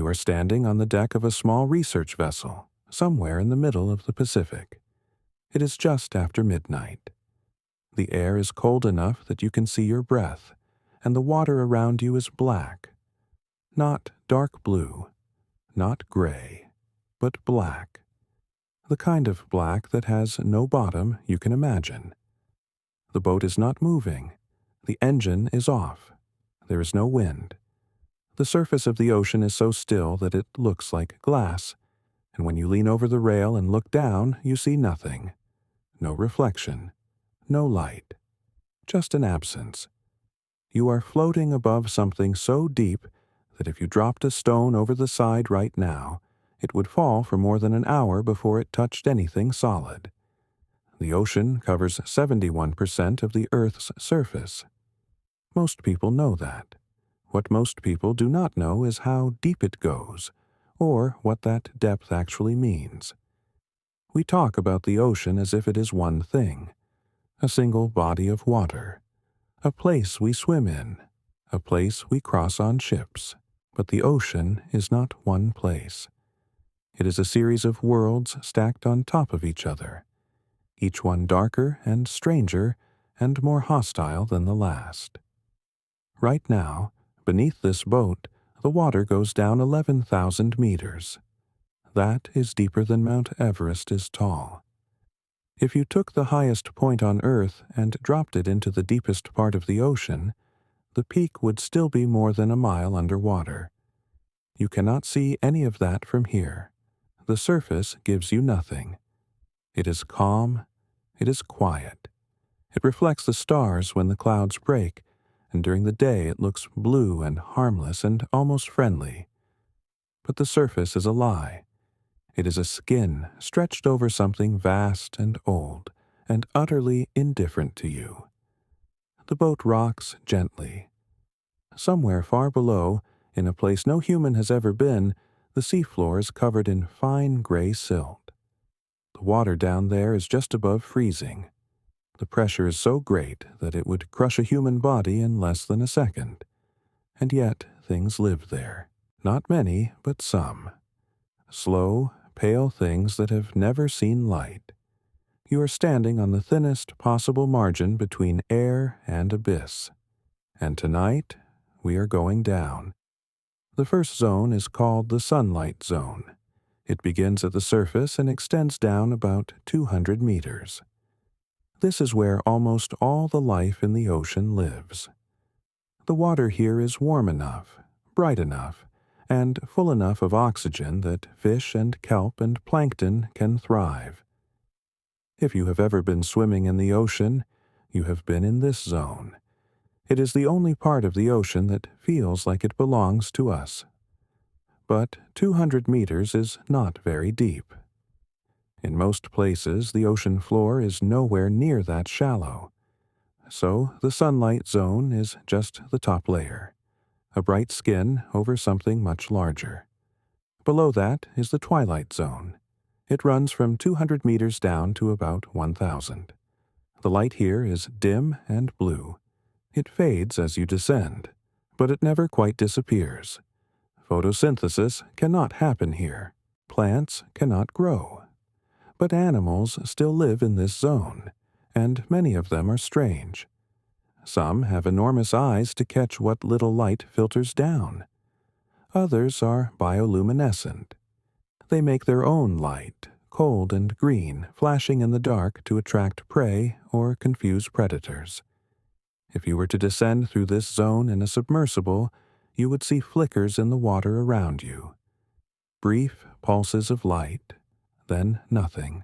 You are standing on the deck of a small research vessel, somewhere in the middle of the Pacific. It is just after midnight. The air is cold enough that you can see your breath, and the water around you is black. Not dark blue, not gray, but black. The kind of black that has no bottom you can imagine. The boat is not moving. The engine is off. There is no wind. The surface of the ocean is so still that it looks like glass, and when you lean over the rail and look down, you see nothing. No reflection. No light. Just an absence. You are floating above something so deep that if you dropped a stone over the side right now, it would fall for more than an hour before it touched anything solid. The ocean covers 71% of the Earth's surface. Most people know that. What most people do not know is how deep it goes, or what that depth actually means. We talk about the ocean as if it is one thing, a single body of water, a place we swim in, a place we cross on ships. But the ocean is not one place. It is a series of worlds stacked on top of each other, each one darker and stranger and more hostile than the last. Right now, beneath this boat, the water goes down 11,000 meters. That is deeper than Mount Everest is tall. If you took the highest point on Earth and dropped it into the deepest part of the ocean, the peak would still be more than a mile underwater. You cannot see any of that from here. The surface gives you nothing. It is calm. It is quiet. It reflects the stars when the clouds break, and during the day it looks blue and harmless and almost friendly. But the surface is a lie. It is a skin stretched over something vast and old and utterly indifferent to you. The boat rocks gently. Somewhere far below, in a place no human has ever been, the seafloor is covered in fine gray silt. The water down there is just above freezing. The pressure is so great that it would crush a human body in less than a second. And yet things live there. Not many, but some. Slow, pale things that have never seen light. You are standing on the thinnest possible margin between air and abyss. And tonight, we are going down. The first zone is called the sunlight zone. It begins at the surface and extends down about 200 meters. This is where almost all the life in the ocean lives. The water here is warm enough, bright enough, and full enough of oxygen that fish and kelp and plankton can thrive. If you have ever been swimming in the ocean, you have been in this zone. It is the only part of the ocean that feels like it belongs to us. But 200 meters is not very deep. In most places, the ocean floor is nowhere near that shallow. So the sunlight zone is just the top layer, a bright skin over something much larger. Below that is the twilight zone. It runs from 200 meters down to about 1,000. The light here is dim and blue. It fades as you descend, but it never quite disappears. Photosynthesis cannot happen here. Plants cannot grow. But animals still live in this zone, and many of them are strange. Some have enormous eyes to catch what little light filters down. Others are bioluminescent. They make their own light, cold and green, flashing in the dark to attract prey or confuse predators. If you were to descend through this zone in a submersible, you would see flickers in the water around you. Brief pulses of light, then nothing.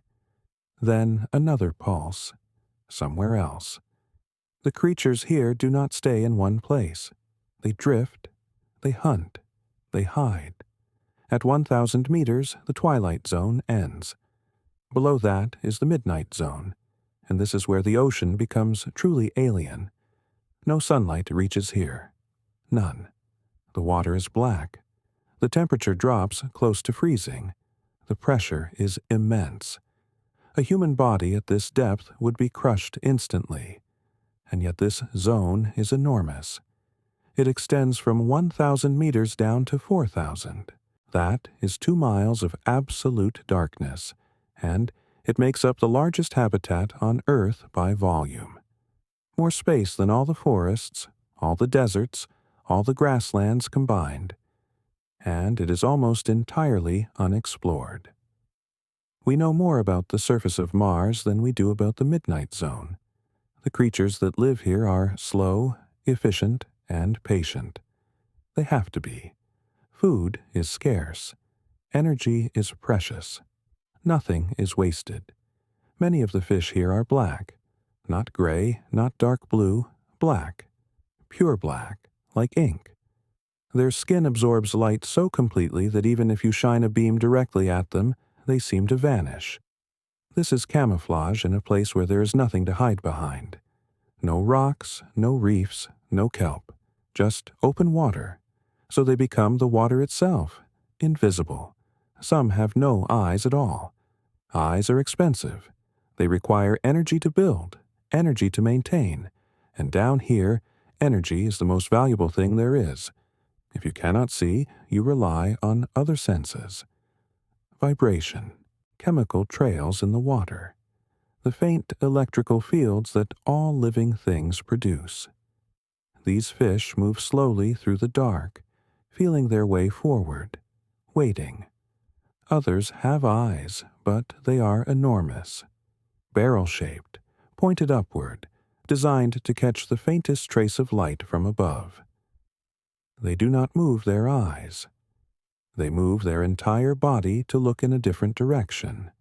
Then another pulse, somewhere else. The creatures here do not stay in one place. They drift, they hunt, they hide. At 1,000 meters, the twilight zone ends. Below that is the midnight zone, and this is where the ocean becomes truly alien. No sunlight reaches here. None. The water is black. The temperature drops close to freezing. The pressure is immense. A human body at this depth would be crushed instantly. And yet this zone is enormous. It extends from 1,000 meters down to 4,000. That is 2 miles of absolute darkness, and it makes up the largest habitat on Earth by volume. More space than all the forests, all the deserts, all the grasslands combined. And it is almost entirely unexplored. We know more about the surface of Mars than we do about the midnight zone. The creatures that live here are slow, efficient, and patient. They have to be. Food is scarce. Energy is precious. Nothing is wasted. Many of the fish here are black. Not gray, not dark blue, black. Pure black, like ink. Their skin absorbs light so completely that even if you shine a beam directly at them, they seem to vanish. This is camouflage in a place where there is nothing to hide behind. No rocks, no reefs, no kelp. Just open water. So they become the water itself, invisible. Some have no eyes at all. Eyes are expensive. They require energy to build, energy to maintain, and down here, energy is the most valuable thing there is. If you cannot see, you rely on other senses. Vibration, chemical trails in the water, the faint electrical fields that all living things produce. These fish move slowly through the dark, feeling their way forward, waiting. Others have eyes, but they are enormous, barrel-shaped, pointed upward, designed to catch the faintest trace of light from above. They do not move their eyes. They move their entire body to look in a different direction.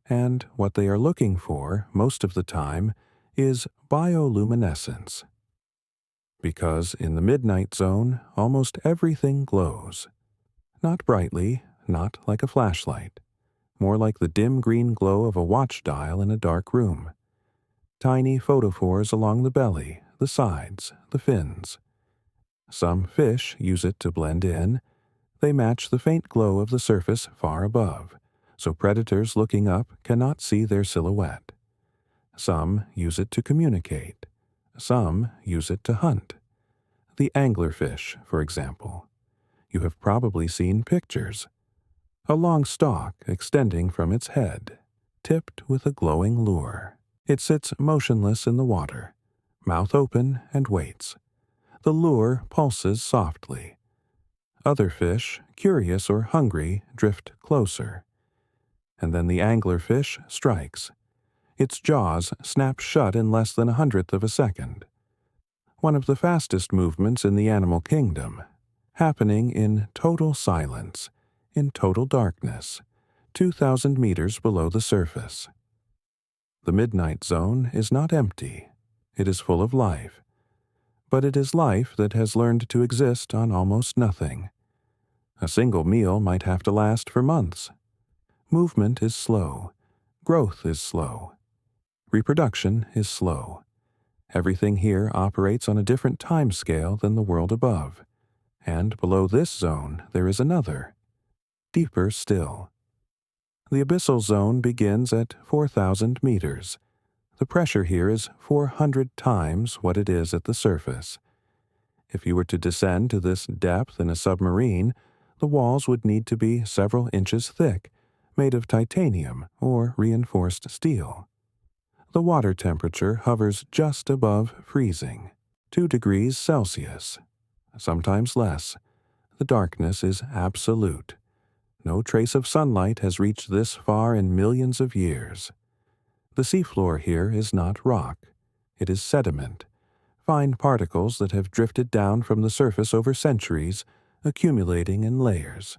And what they are looking for, most of the time, is bioluminescence. Because in the midnight zone, almost everything glows. Not brightly, not like a flashlight. More like the dim green glow of a watch dial in a dark room. Tiny photophores along the belly, the sides, the fins. Some fish use it to blend in. They match the faint glow of the surface far above, so predators looking up cannot see their silhouette. Some use it to communicate. Some use it to hunt. The anglerfish, for example. You have probably seen pictures. A long stalk extending from its head, tipped with a glowing lure. It sits motionless in the water, mouth open, and waits. The lure pulses softly. Other fish, curious or hungry, drift closer. And then the anglerfish strikes. Its jaws snap shut in less than 1/100th of a second. One of the fastest movements in the animal kingdom, happening in total silence, in total darkness, 2,000 meters below the surface. The midnight zone is not empty. It is full of life. But it is life that has learned to exist on almost nothing. A single meal might have to last for months. Movement is slow. Growth is slow. Reproduction is slow. Everything here operates on a different time scale than the world above. And below this zone there is another, deeper still. The abyssal zone begins at 4,000 meters. The pressure here is 400 times what it is at the surface. If you were to descend to this depth in a submarine, the walls would need to be several inches thick, made of titanium or reinforced steel. The water temperature hovers just above freezing, 2 degrees Celsius, sometimes less. The darkness is absolute. No trace of sunlight has reached this far in millions of years. The seafloor here is not rock. It is sediment, fine particles that have drifted down from the surface over centuries, accumulating in layers.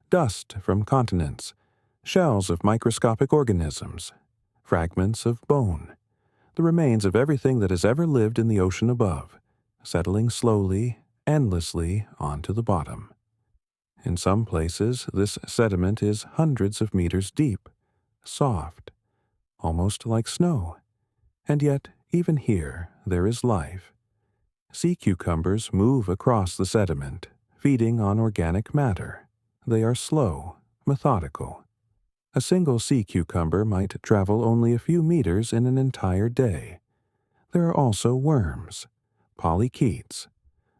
Dust from continents, shells of microscopic organisms, fragments of bone, the remains of everything that has ever lived in the ocean above, settling slowly, endlessly onto the bottom. In some places, this sediment is hundreds of meters deep, soft, almost like snow. And yet, even here, there is life. Sea cucumbers move across the sediment, feeding on organic matter. They are slow, methodical. A single sea cucumber might travel only a few meters in an entire day. There are also worms, polychaetes.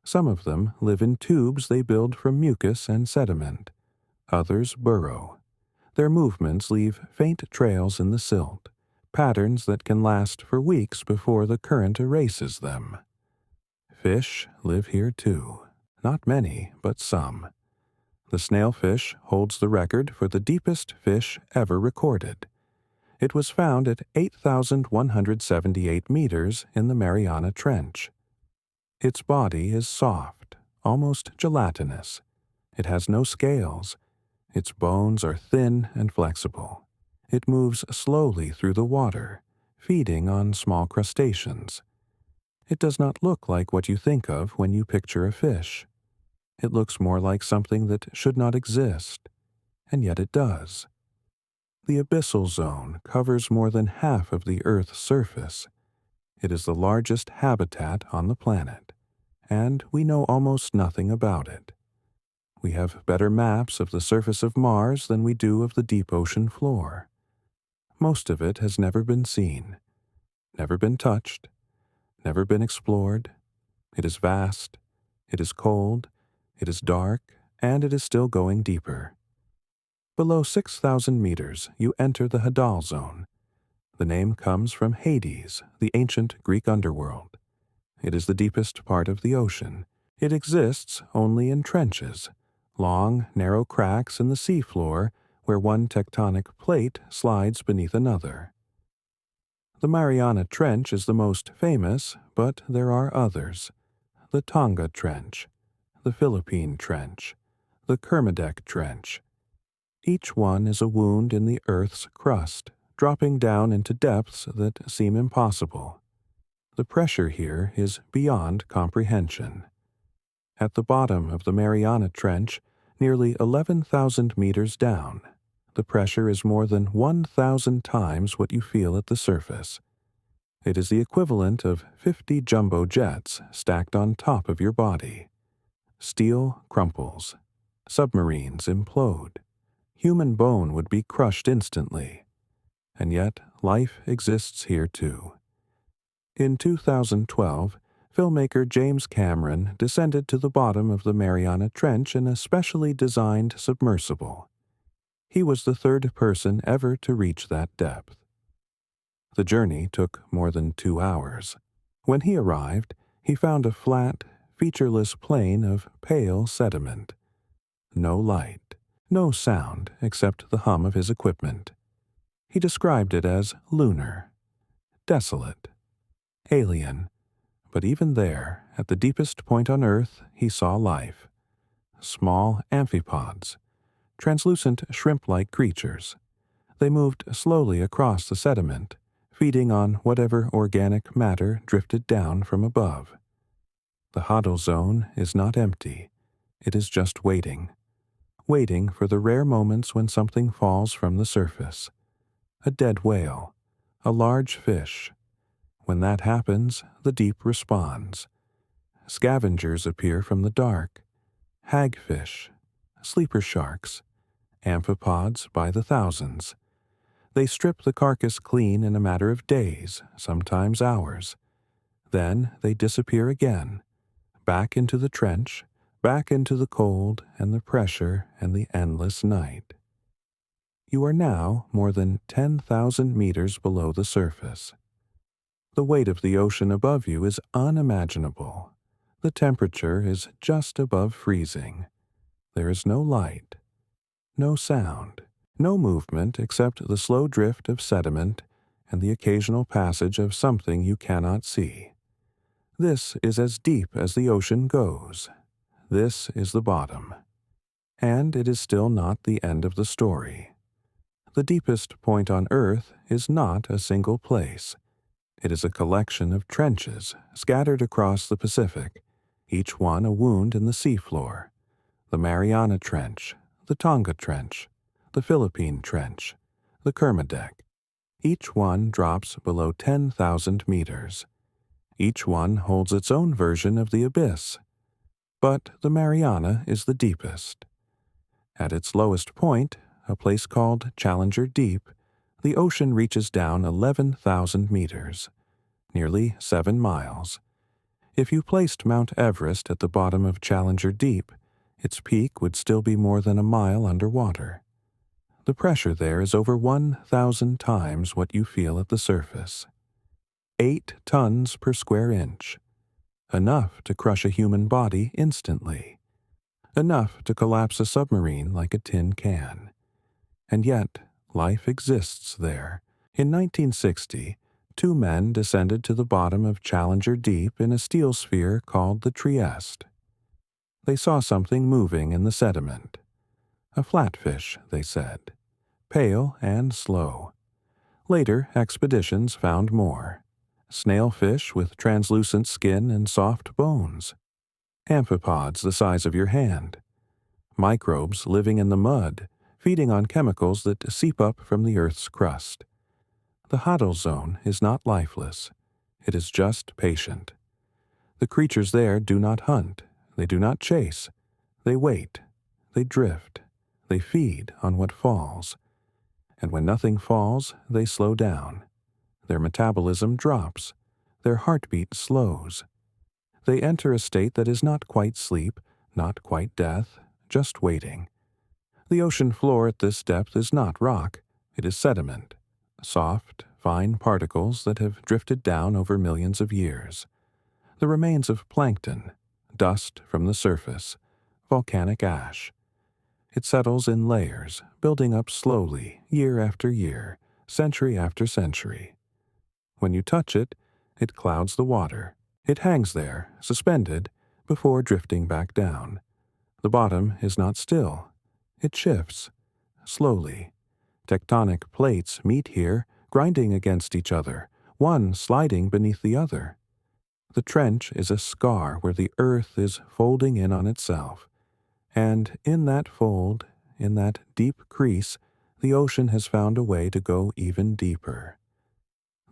Some of them live in tubes they build from mucus and sediment. Others burrow. Their movements leave faint trails in the silt, patterns that can last for weeks before the current erases them. Fish live here too. Not many, but some. The snailfish holds the record for the deepest fish ever recorded. It was found at 8,178 meters in the Mariana Trench. Its body is soft, almost gelatinous. It has no scales. Its bones are thin and flexible. It moves slowly through the water, feeding on small crustaceans. It does not look like what you think of when you picture a fish. It looks more like something that should not exist, and yet it does. The abyssal zone covers more than half of the Earth's surface. It is the largest habitat on the planet, and we know almost nothing about it. We have better maps of the surface of Mars than we do of the deep ocean floor. Most of it has never been seen, never been touched, never been explored. It is vast, it is cold, it is dark, and it is still going deeper. Below 6,000 meters, you enter the Hadal zone. The name comes from Hades, the ancient Greek underworld. It is the deepest part of the ocean. It exists only in trenches, long, narrow cracks in the seafloor where one tectonic plate slides beneath another. The Mariana Trench is the most famous, but there are others. The Tonga Trench, the Philippine Trench, the Kermadec Trench. Each one is a wound in the Earth's crust, dropping down into depths that seem impossible. The pressure here is beyond comprehension. At the bottom of the Mariana Trench, nearly 11,000 meters down, the pressure is more than 1,000 times what you feel at the surface. It is the equivalent of 50 jumbo jets stacked on top of your body. Steel crumples. Submarines implode. Human bone would be crushed instantly. And yet, life exists here too. In 2012, filmmaker James Cameron descended to the bottom of the Mariana Trench in a specially designed submersible. He was the third person ever to reach that depth. The journey took more than 2 hours. When he arrived, he found a flat, featureless plain of pale sediment. No light. No sound except the hum of his equipment. He described it as lunar, desolate, alien, but even there, at the deepest point on Earth, he saw life. Small amphipods, translucent shrimp-like creatures. They moved slowly across the sediment, feeding on whatever organic matter drifted down from above. The Hadal zone is not empty. It is just waiting. Waiting for the rare moments when something falls from the surface. A dead whale, a large fish. When that happens, the deep responds. Scavengers appear from the dark. Hagfish, sleeper sharks, amphipods by the thousands. They strip the carcass clean in a matter of days, sometimes hours. Then they disappear again, back into the trench, back into the cold and the pressure and the endless night. You are now more than 10,000 meters below the surface. The weight of the ocean above you is unimaginable. The temperature is just above freezing. There is no light, no sound, no movement except the slow drift of sediment and the occasional passage of something you cannot see. This is as deep as the ocean goes. This is the bottom. And it is still not the end of the story. The deepest point on Earth is not a single place. It is a collection of trenches scattered across the Pacific, each one a wound in the seafloor. The Mariana Trench, the Tonga Trench, the Philippine Trench, the Kermadec. Each one drops below 10,000 meters. Each one holds its own version of the abyss. But the Mariana is the deepest. At its lowest point, a place called Challenger Deep, the ocean reaches down 11,000 meters, nearly 7 miles. If you placed Mount Everest at the bottom of Challenger Deep, Its peak would still be more than a mile underwater. The pressure there is over 1,000 times what you feel at the surface. 8 tons per square inch. Enough to crush a human body instantly. Enough to collapse a submarine like a tin can. And yet, life exists there. In 1960, 2 men descended to the bottom of Challenger Deep in a steel sphere called the Trieste. They saw something moving in the sediment. A flatfish, they said, pale and slow. Later expeditions found more. Snailfish with translucent skin and soft bones. Amphipods the size of your hand. Microbes living in the mud, feeding on chemicals that seep up from the Earth's crust. The Hadal Zone is not lifeless. It is just patient. The creatures there do not hunt. They do not chase. They wait. They drift. They feed on what falls. And when nothing falls, they slow down. Their metabolism drops. Their heartbeat slows. They enter a state that is not quite sleep, not quite death, just waiting. The ocean floor at this depth is not rock. It is sediment. Soft, fine particles that have drifted down over millions of years. The remains of plankton, dust from the surface, volcanic ash. It settles in layers, building up slowly, year after year, century after century. When you touch it, it clouds the water. It hangs there, suspended, before drifting back down. The bottom is not still. It shifts, slowly. Tectonic plates meet here, grinding against each other, one sliding beneath the other. The trench is a scar where the earth is folding in on itself. And in that fold, in that deep crease, the ocean has found a way to go even deeper.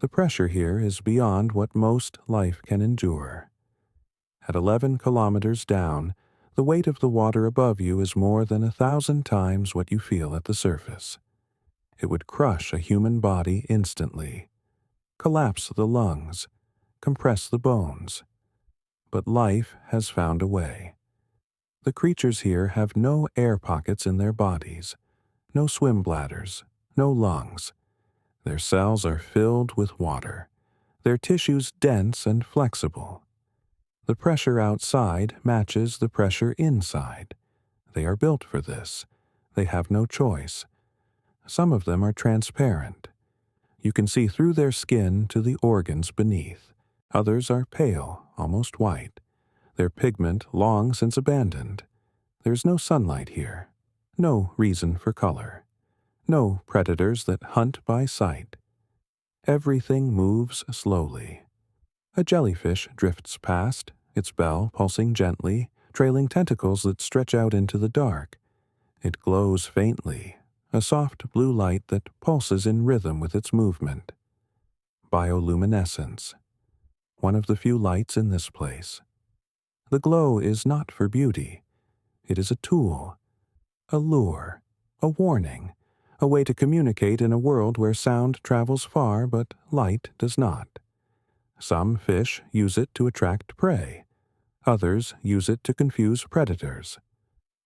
The pressure here is beyond what most life can endure. At 11 kilometers down, the weight of the water above you is more than 1,000 times what you feel at the surface. It would crush a human body instantly, collapse the lungs, compress the bones. But life has found a way. The creatures here have no air pockets in their bodies, no swim bladders, no lungs. Their cells are filled with water, their tissues dense and flexible. The pressure outside matches the pressure inside. They are built for this. They have no choice. Some of them are transparent. You can see through their skin to the organs beneath. Others are pale, almost white, their pigment long since abandoned. There's no sunlight here, no reason for color, no predators that hunt by sight. Everything moves slowly. A jellyfish drifts past, its bell pulsing gently, trailing tentacles that stretch out into the dark. It glows faintly, a soft blue light that pulses in rhythm with its movement. Bioluminescence. One of the few lights in this place. The glow is not for beauty. It is a tool, a lure, a warning, a way to communicate in a world where sound travels far but light does not. Some fish use it to attract prey. Others use it to confuse predators.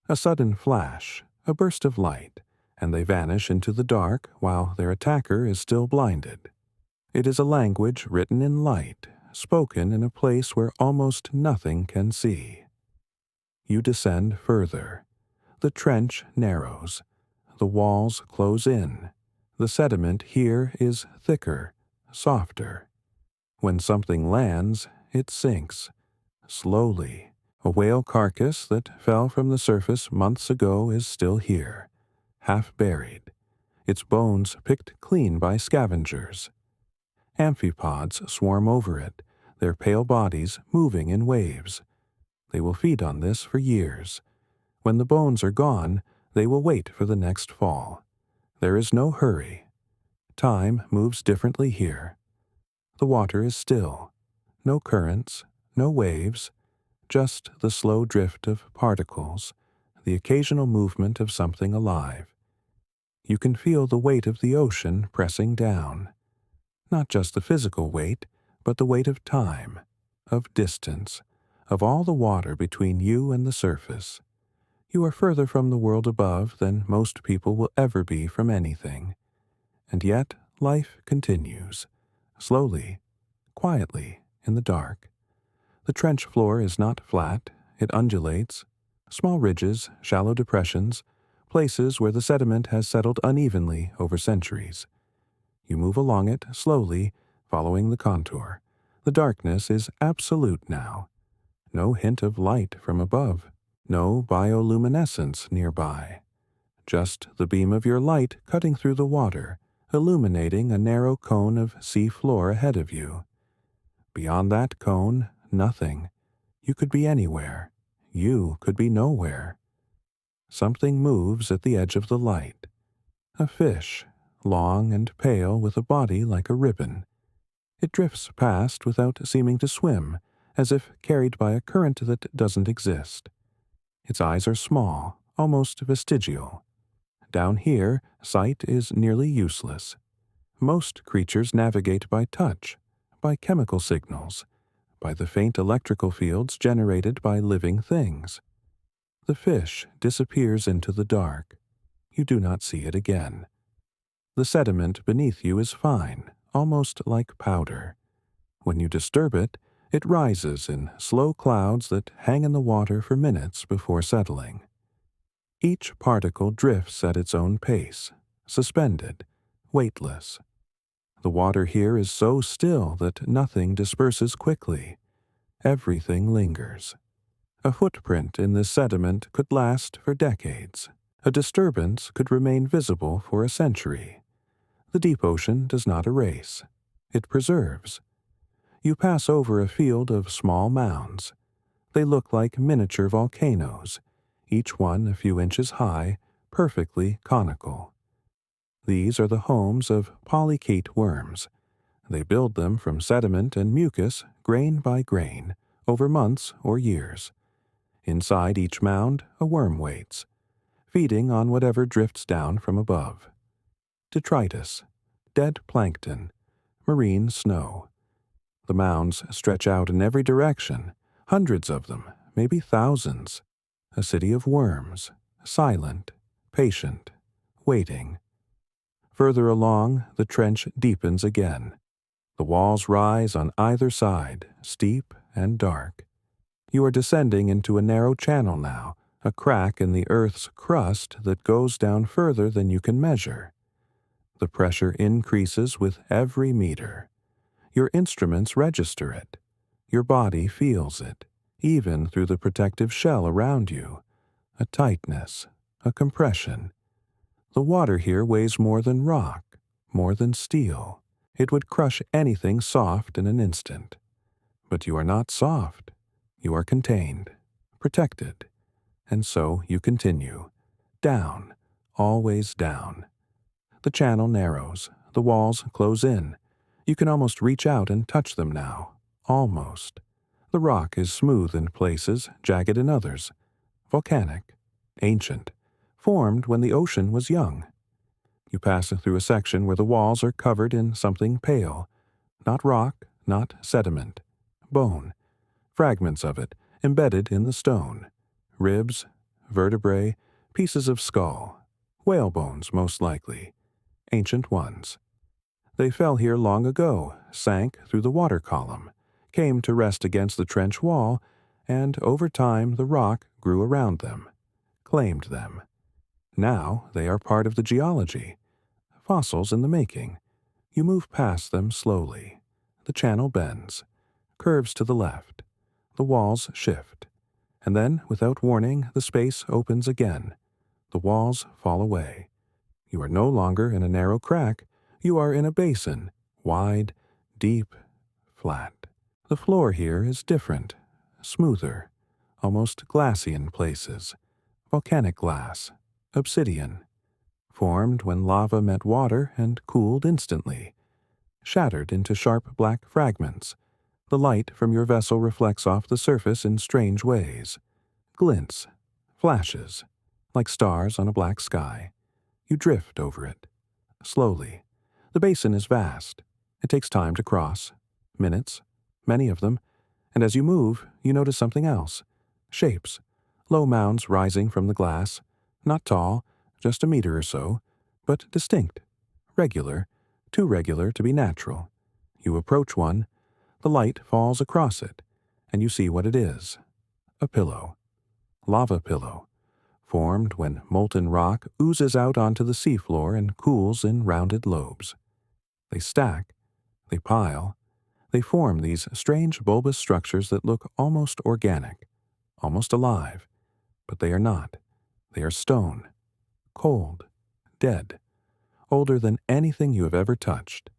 A sudden flash, a burst of light, and they vanish into the dark while their attacker is still blinded. It is a language written in light, spoken in a place where almost nothing can see. You descend further. The trench narrows. The walls close in. The sediment here is thicker, softer. When something lands, it sinks. Slowly. A whale carcass that fell from the surface months ago is still here, half buried, its bones picked clean by scavengers. Amphipods swarm over it, their pale bodies moving in waves. They will feed on this for years. When the bones are gone, they will wait for the next fall. There is no hurry. Time moves differently here. The water is still. No currents, no waves, just the slow drift of particles, the occasional movement of something alive. You can feel the weight of the ocean pressing down. Not just the physical weight, but the weight of time, of distance, of all the water between you and the surface. You are further from the world above than most people will ever be from anything. And yet life continues, slowly, quietly, in the dark. The trench floor is not flat, it undulates. Small ridges, shallow depressions, places where the sediment has settled unevenly over centuries. You move along it slowly, following the contour. The darkness is absolute now. No hint of light from above. No bioluminescence nearby. Just the beam of your light cutting through the water, illuminating a narrow cone of sea floor ahead of you. Beyond that cone, nothing. You could be anywhere. You could be nowhere. Something moves at the edge of the light. A fish, long and pale with a body like a ribbon. It drifts past without seeming to swim, as if carried by a current that doesn't exist. Its eyes are small, almost vestigial. Down here, sight is nearly useless. Most creatures navigate by touch, by chemical signals, by the faint electrical fields generated by living things. The fish disappears into the dark. You do not see it again. The sediment beneath you is fine, almost like powder. When you disturb it, it rises in slow clouds that hang in the water for minutes before settling. Each particle drifts at its own pace, suspended, weightless. The water here is so still that nothing disperses quickly. Everything lingers. A footprint in this sediment could last for decades. A disturbance could remain visible for a century. The deep ocean does not erase. It preserves. You pass over a field of small mounds. They look like miniature volcanoes, each one a few inches high, perfectly conical. These are the homes of polychaete worms. They build them from sediment and mucus, grain by grain, over months or years. Inside each mound, a worm waits, feeding on whatever drifts down from above. Detritus, dead plankton, marine snow. The mounds stretch out in every direction, hundreds of them, maybe thousands. A city of worms, silent, patient, waiting. Further along, the trench deepens again. The walls rise on either side, steep and dark. You are descending into a narrow channel now, a crack in the earth's crust that goes down further than you can measure. The pressure increases with every meter. Your instruments register it. Your body feels it, even through the protective shell around you. A tightness, a compression. The water here weighs more than rock, more than steel. It would crush anything soft in an instant. But you are not soft. You are contained, protected. And so you continue. Down, always down. The channel narrows. The walls close in. You can almost reach out and touch them now. Almost. The rock is smooth in places, jagged in others. Volcanic. Ancient. Formed when the ocean was young. You pass through a section where the walls are covered in something pale. Not rock, not sediment. Bone. Fragments of it, embedded in the stone. Ribs, vertebrae, pieces of skull. Whale bones, most likely. Ancient ones. They fell here long ago, sank through the water column, came to rest against the trench wall, and over time the rock grew around them, claimed them. Now they are part of the geology. Fossils in the making. You move past them slowly. The channel bends, curves to the left. The walls shift. And then, without warning, the space opens again. The walls fall away. You are no longer in a narrow crack. You are in a basin, wide, deep, flat. The floor here is different, smoother, almost glassy in places. Volcanic glass, obsidian. Formed when lava met water and cooled instantly. Shattered into sharp black fragments. The light from your vessel reflects off the surface in strange ways. Glints, flashes, like stars on a black sky. You drift over it. Slowly. The basin is vast. It takes time to cross. Minutes, many of them. And as you move, you notice something else. Shapes. low mounds rising from the glass, not tall, just a meter or so, but distinct, regular, too regular to be natural. You approach one, the light falls across it, and you see what it is. A pillow. Lava pillow, formed when molten rock oozes out onto the seafloor and cools in rounded lobes. They stack, they pile, they form these strange bulbous structures that look almost organic, almost alive, but they are not. They are stone, cold, dead, older than anything you have ever touched.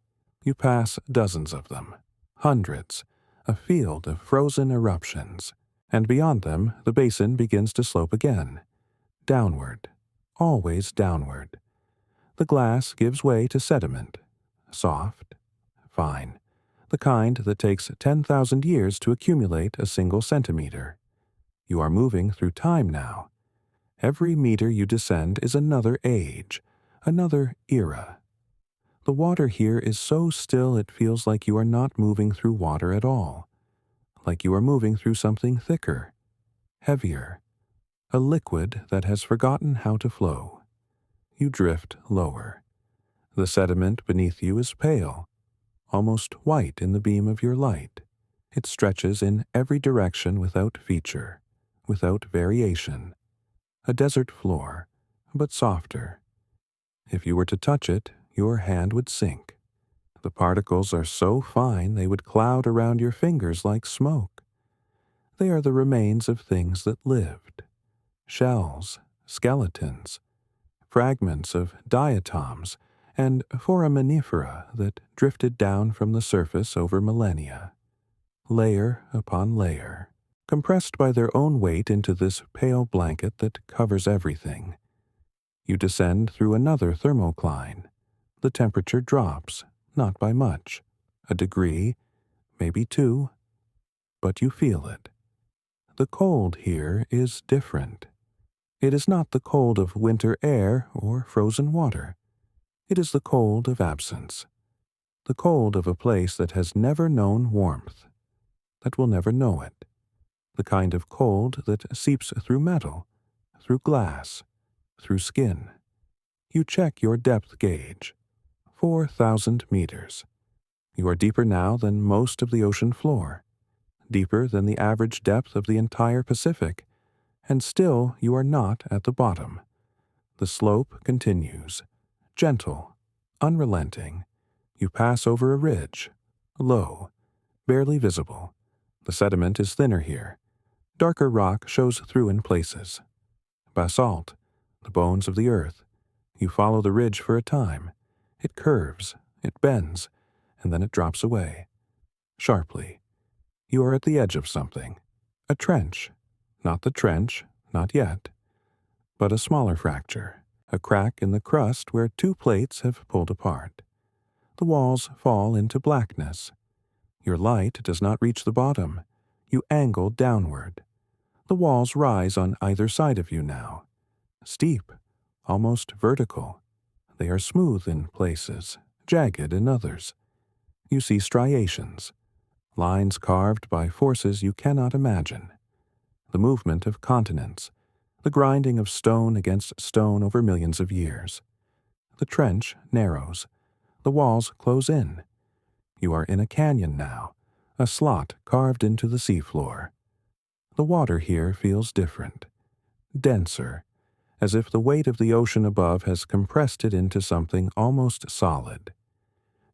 You pass dozens of them, hundreds, a field of frozen eruptions, and beyond them the basin begins to slope again, downward, always downward. The glass gives way to sediment, soft, fine, the kind that takes 10,000 years to accumulate a single centimeter. You are moving through time now. Every meter you descend is another age, another era. The water here is so still it feels like you are not moving through water at all, like you are moving through something thicker, heavier, a liquid that has forgotten how to flow. You drift lower. The sediment beneath you is pale, almost white in the beam of your light. It stretches in every direction without feature, without variation. A desert floor, but softer. If you were to touch it, your hand would sink. The particles are so fine they would cloud around your fingers like smoke. They are the remains of things that lived. Shells, skeletons, fragments of diatoms, and foraminifera that drifted down from the surface over millennia. Layer upon layer, compressed by their own weight into this pale blanket that covers everything. You descend through another thermocline. The temperature drops, not by much, a degree, maybe two, but you feel it. The cold here is different. It is not the cold of winter air or frozen water. It is the cold of absence, the cold of a place that has never known warmth, that will never know it, the kind of cold that seeps through metal, through glass, through skin. You check your depth gauge, 4,000 meters. You are deeper now than most of the ocean floor, deeper than the average depth of the entire Pacific, and still you are not at the bottom. The slope continues, gentle, unrelenting. You pass over a ridge, low, barely visible. The sediment is thinner here. Darker rock shows through in places. Basalt, the bones of the earth. You follow the ridge for a time. It curves, it bends, and then it drops away. Sharply. You are at the edge of something. A trench. Not the trench, not yet. But a smaller fracture. A crack in the crust where two plates have pulled apart. The walls fall into blackness. Your light does not reach the bottom. You angle downward. The walls rise on either side of you now. Steep, almost vertical. They are smooth in places, jagged in others. You see striations, lines carved by forces you cannot imagine. The movement of continents, the grinding of stone against stone over millions of years. The trench narrows. The walls close in. You are in a canyon now, a slot carved into the seafloor. The water here feels different, denser, as if the weight of the ocean above has compressed it into something almost solid.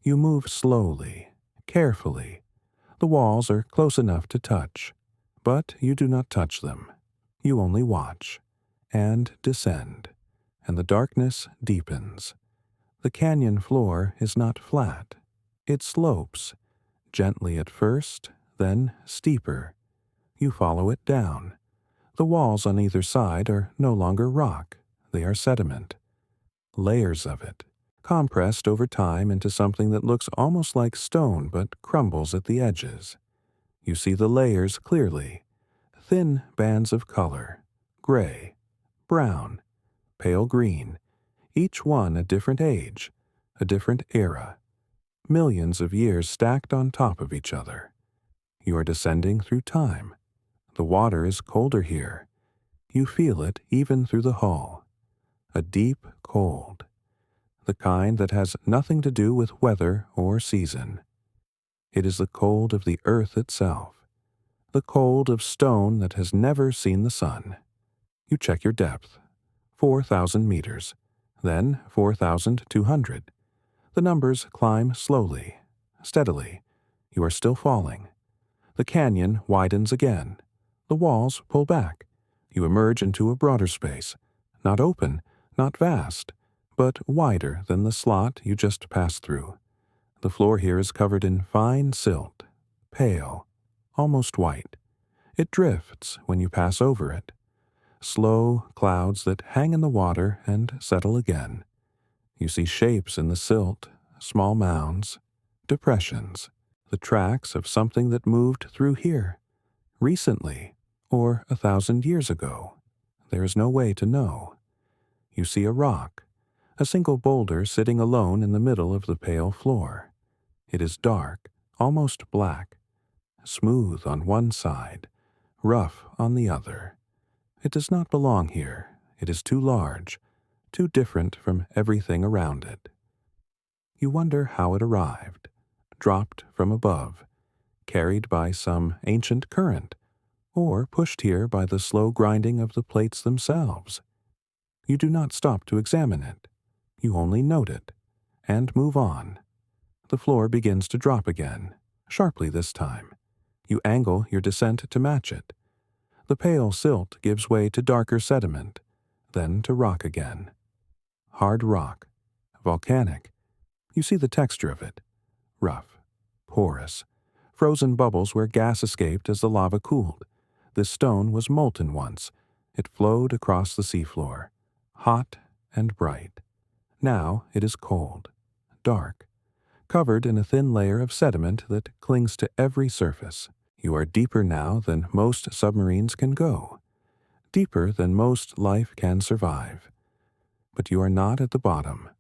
You move slowly, carefully. The walls are close enough to touch, but you do not touch them. You only watch, and descend, and the darkness deepens. The canyon floor is not flat. It slopes, gently at first, then steeper. You follow it down. The walls on either side are no longer rock, they are sediment. Layers of it, compressed over time into something that looks almost like stone but crumbles at the edges. You see the layers clearly, thin bands of color, gray, brown, pale green, each one a different age, a different era, millions of years stacked on top of each other. You are descending through time. The water is colder here. You feel it even through the hull. A deep cold. The kind that has nothing to do with weather or season. It is the cold of the earth itself. The cold of stone that has never seen the sun. You check your depth. 4,000 meters. Then 4,200. The numbers climb slowly, steadily. You are still falling. The canyon widens again. The walls pull back. You emerge into a broader space. Not open, not vast, but wider than the slot you just passed through. The floor here is covered in fine silt, pale, almost white. It drifts when you pass over it. Slow clouds that hang in the water and settle again. You see shapes in the silt, small mounds, depressions, the tracks of something that moved through here, recently, or 1,000 years ago. There is no way to know. You see a rock, a single boulder sitting alone in the middle of the pale floor. It is dark, almost black, smooth on one side, rough on the other. It does not belong here. It is too large, too different from everything around it. You wonder how it arrived, dropped from above, carried by some ancient current, or pushed here by the slow grinding of the plates themselves. You do not stop to examine it. You only note it, and move on. The floor begins to drop again, sharply this time. You angle your descent to match it. The pale silt gives way to darker sediment, then to rock again. Hard rock, volcanic. You see the texture of it. Rough, porous, frozen bubbles where gas escaped as the lava cooled. This stone was molten once. It flowed across the seafloor, hot and bright. Now it is cold, dark, covered in a thin layer of sediment that clings to every surface. You are deeper now than most submarines can go, deeper than most life can survive. But you are not at the bottom.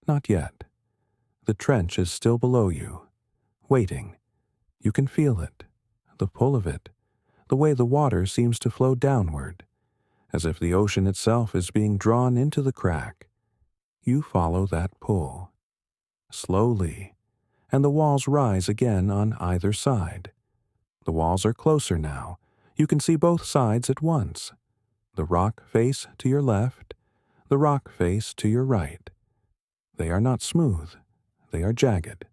Not yet. The trench is still below you, waiting. You can feel it, the pull of it, the way the water seems to flow downward, as if the ocean itself is being drawn into the crack. You follow that pull. Slowly, and the walls rise again on either side. The walls are closer now. You can see both sides at once. The rock face to your left, the rock face to your right. They are not smooth. They are jagged,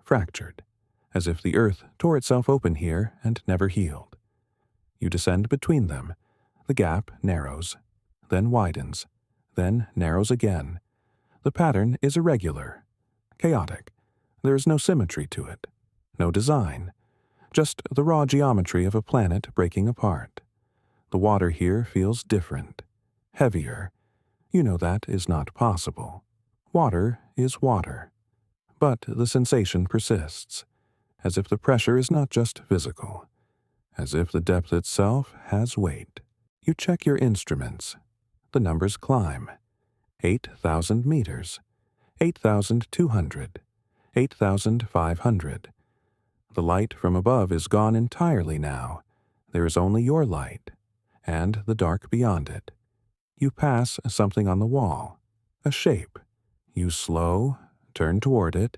fractured, as if the earth tore itself open here and never healed. You descend between them. The gap narrows, then widens, then narrows again. The pattern is irregular, chaotic. There is no symmetry to it, no design, just the raw geometry of a planet breaking apart. The water here feels different, heavier. You know that is not possible. Water is water. But the sensation persists, as if the pressure is not just physical, as if the depth itself has weight. You check your instruments. The numbers climb. 8,000 meters, 8,200, 8,500. The light from above is gone entirely now. There is only your light, and the dark beyond it. You pass something on the wall, a shape. You slow, turn toward it.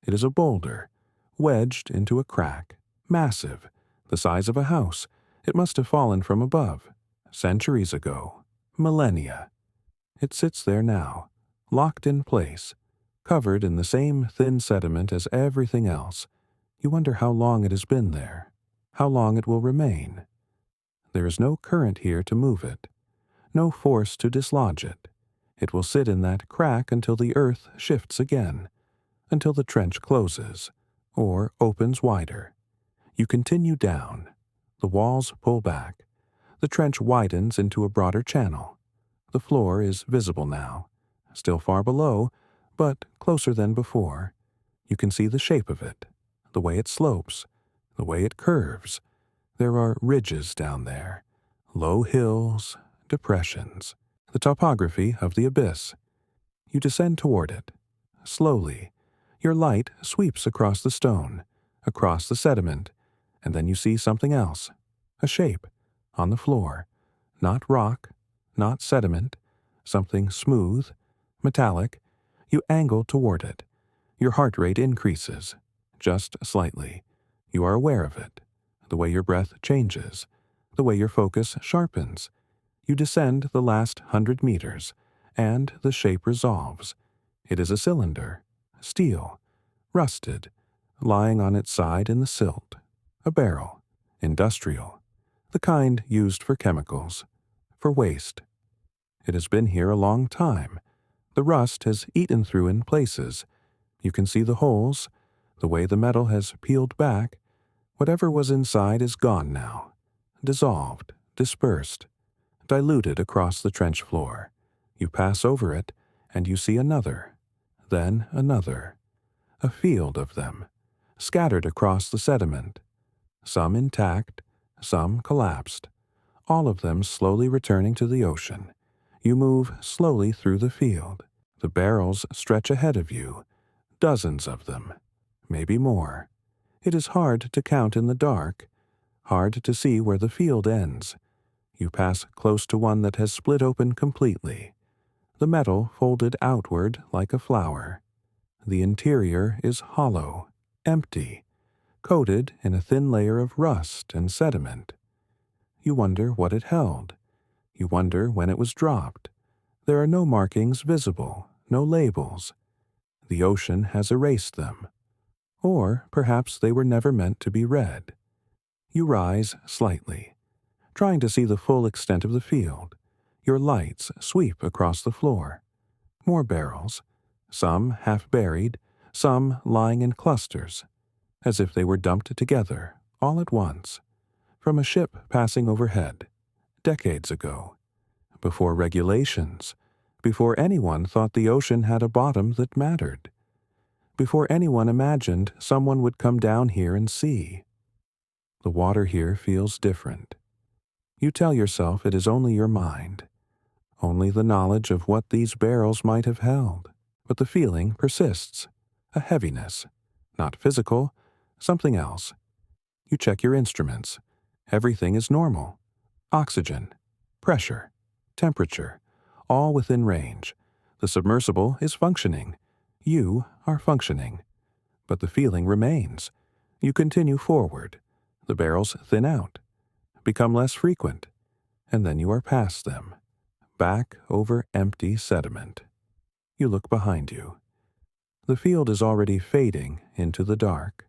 It is a boulder, wedged into a crack, massive, the size of a house. It must have fallen from above, centuries ago, millennia. It sits there now, locked in place, covered in the same thin sediment as everything else. You wonder how long it has been there, how long it will remain. There is no current here to move it, no force to dislodge it. It will sit in that crack until the earth shifts again, until the trench closes, or opens wider. You continue down. The walls pull back. The trench widens into a broader channel. The floor is visible now, still far below, but closer than before. You can see the shape of it, the way it slopes, the way it curves. There are ridges down there, low hills, depressions, the topography of the abyss. You descend toward it. Slowly, your light sweeps across the stone, across the sediment, and then you see something else, a shape, on the floor, Not rock, not sediment, something smooth, metallic. You angle toward it. Your heart rate increases, just slightly. You are aware of it, the way your breath changes, the way your focus sharpens. You descend the last 100 meters, and the shape resolves. It is a cylinder, steel, rusted, lying on its side in the silt. A barrel, industrial, the kind used for chemicals, for waste. It has been here a long time. The rust has eaten through in places. You can see the holes, the way the metal has peeled back. Whatever was inside is gone now, dissolved, dispersed, diluted across the trench floor. You pass over it, and you see another, then another, a field of them, scattered across the sediment, some intact, some collapsed, all of them slowly returning to the ocean. You move slowly through the field. The barrels stretch ahead of you, dozens of them, maybe more. It is hard to count in the dark, hard to see where the field ends. You pass close to one that has split open completely, the metal folded outward like a flower. The interior is hollow, empty, coated in a thin layer of rust and sediment. You wonder what it held. You wonder when it was dropped. There are no markings visible, no labels. The ocean has erased them. Or perhaps they were never meant to be read. You rise slightly, trying to see the full extent of the field. Your lights sweep across the floor. More barrels, some half buried, some lying in clusters, as if they were dumped together, all at once, from a ship passing overhead, decades ago, before regulations, before anyone thought the ocean had a bottom that mattered, before anyone imagined someone would come down here and see. The water here feels different. You tell yourself it is only your mind, only the knowledge of what these barrels might have held. But the feeling persists, a heaviness, not physical, something else. You check your instruments. Everything is normal. Oxygen, pressure, temperature, all within range. The submersible is functioning. You are functioning. But the feeling remains. You continue forward. The barrels thin out, become less frequent, and then you are past them, back over empty sediment. You look behind you. The field is already fading into the dark,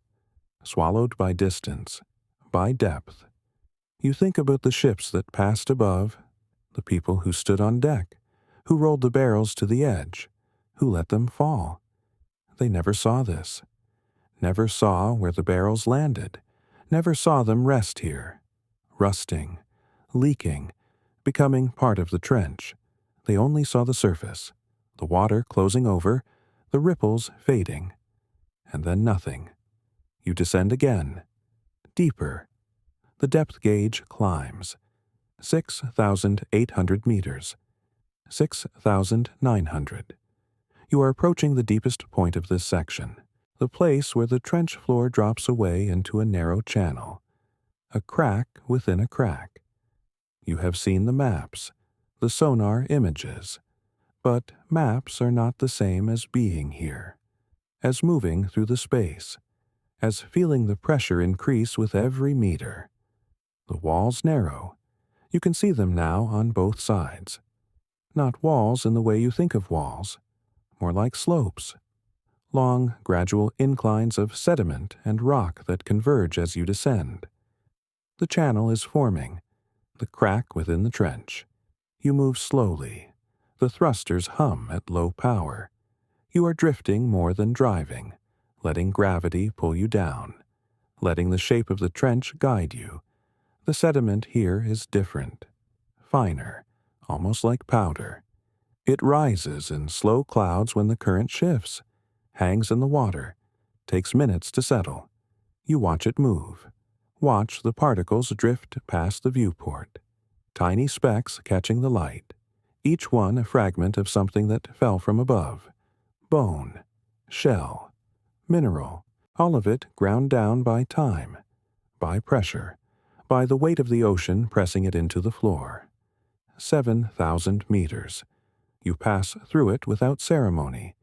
swallowed by distance, by depth. You think about the ships that passed above, the people who stood on deck, who rolled the barrels to the edge, who let them fall. They never saw this, never saw where the barrels landed, never saw them rest here, rusting, leaking, becoming part of the trench. They only saw the surface, the water closing over, the ripples fading, and then nothing. You descend again, deeper. The depth gauge climbs, 6,800 meters, 6,900. You are approaching the deepest point of this section, the place where the trench floor drops away into a narrow channel, a crack within a crack. You have seen the maps, the sonar images, but maps are not the same as being here, as moving through the space, as feeling the pressure increase with every meter. The walls narrow. You can see them now on both sides. Not walls in the way you think of walls, more like slopes, long, gradual inclines of sediment and rock that converge as you descend. The channel is forming, the crack within the trench. You move slowly. The thrusters hum at low power. You are drifting more than driving, letting gravity pull you down, letting the shape of the trench guide you. The sediment here is different, finer, almost like powder. It rises in slow clouds when the current shifts, hangs in the water, takes minutes to settle. You watch it move. Watch the particles drift past the viewport, tiny specks catching the light, each one a fragment of something that fell from above. Bone, shell, mineral, all of it ground down by time, by pressure, by the weight of the ocean pressing it into the floor. 7,000 meters. You pass through it without ceremony.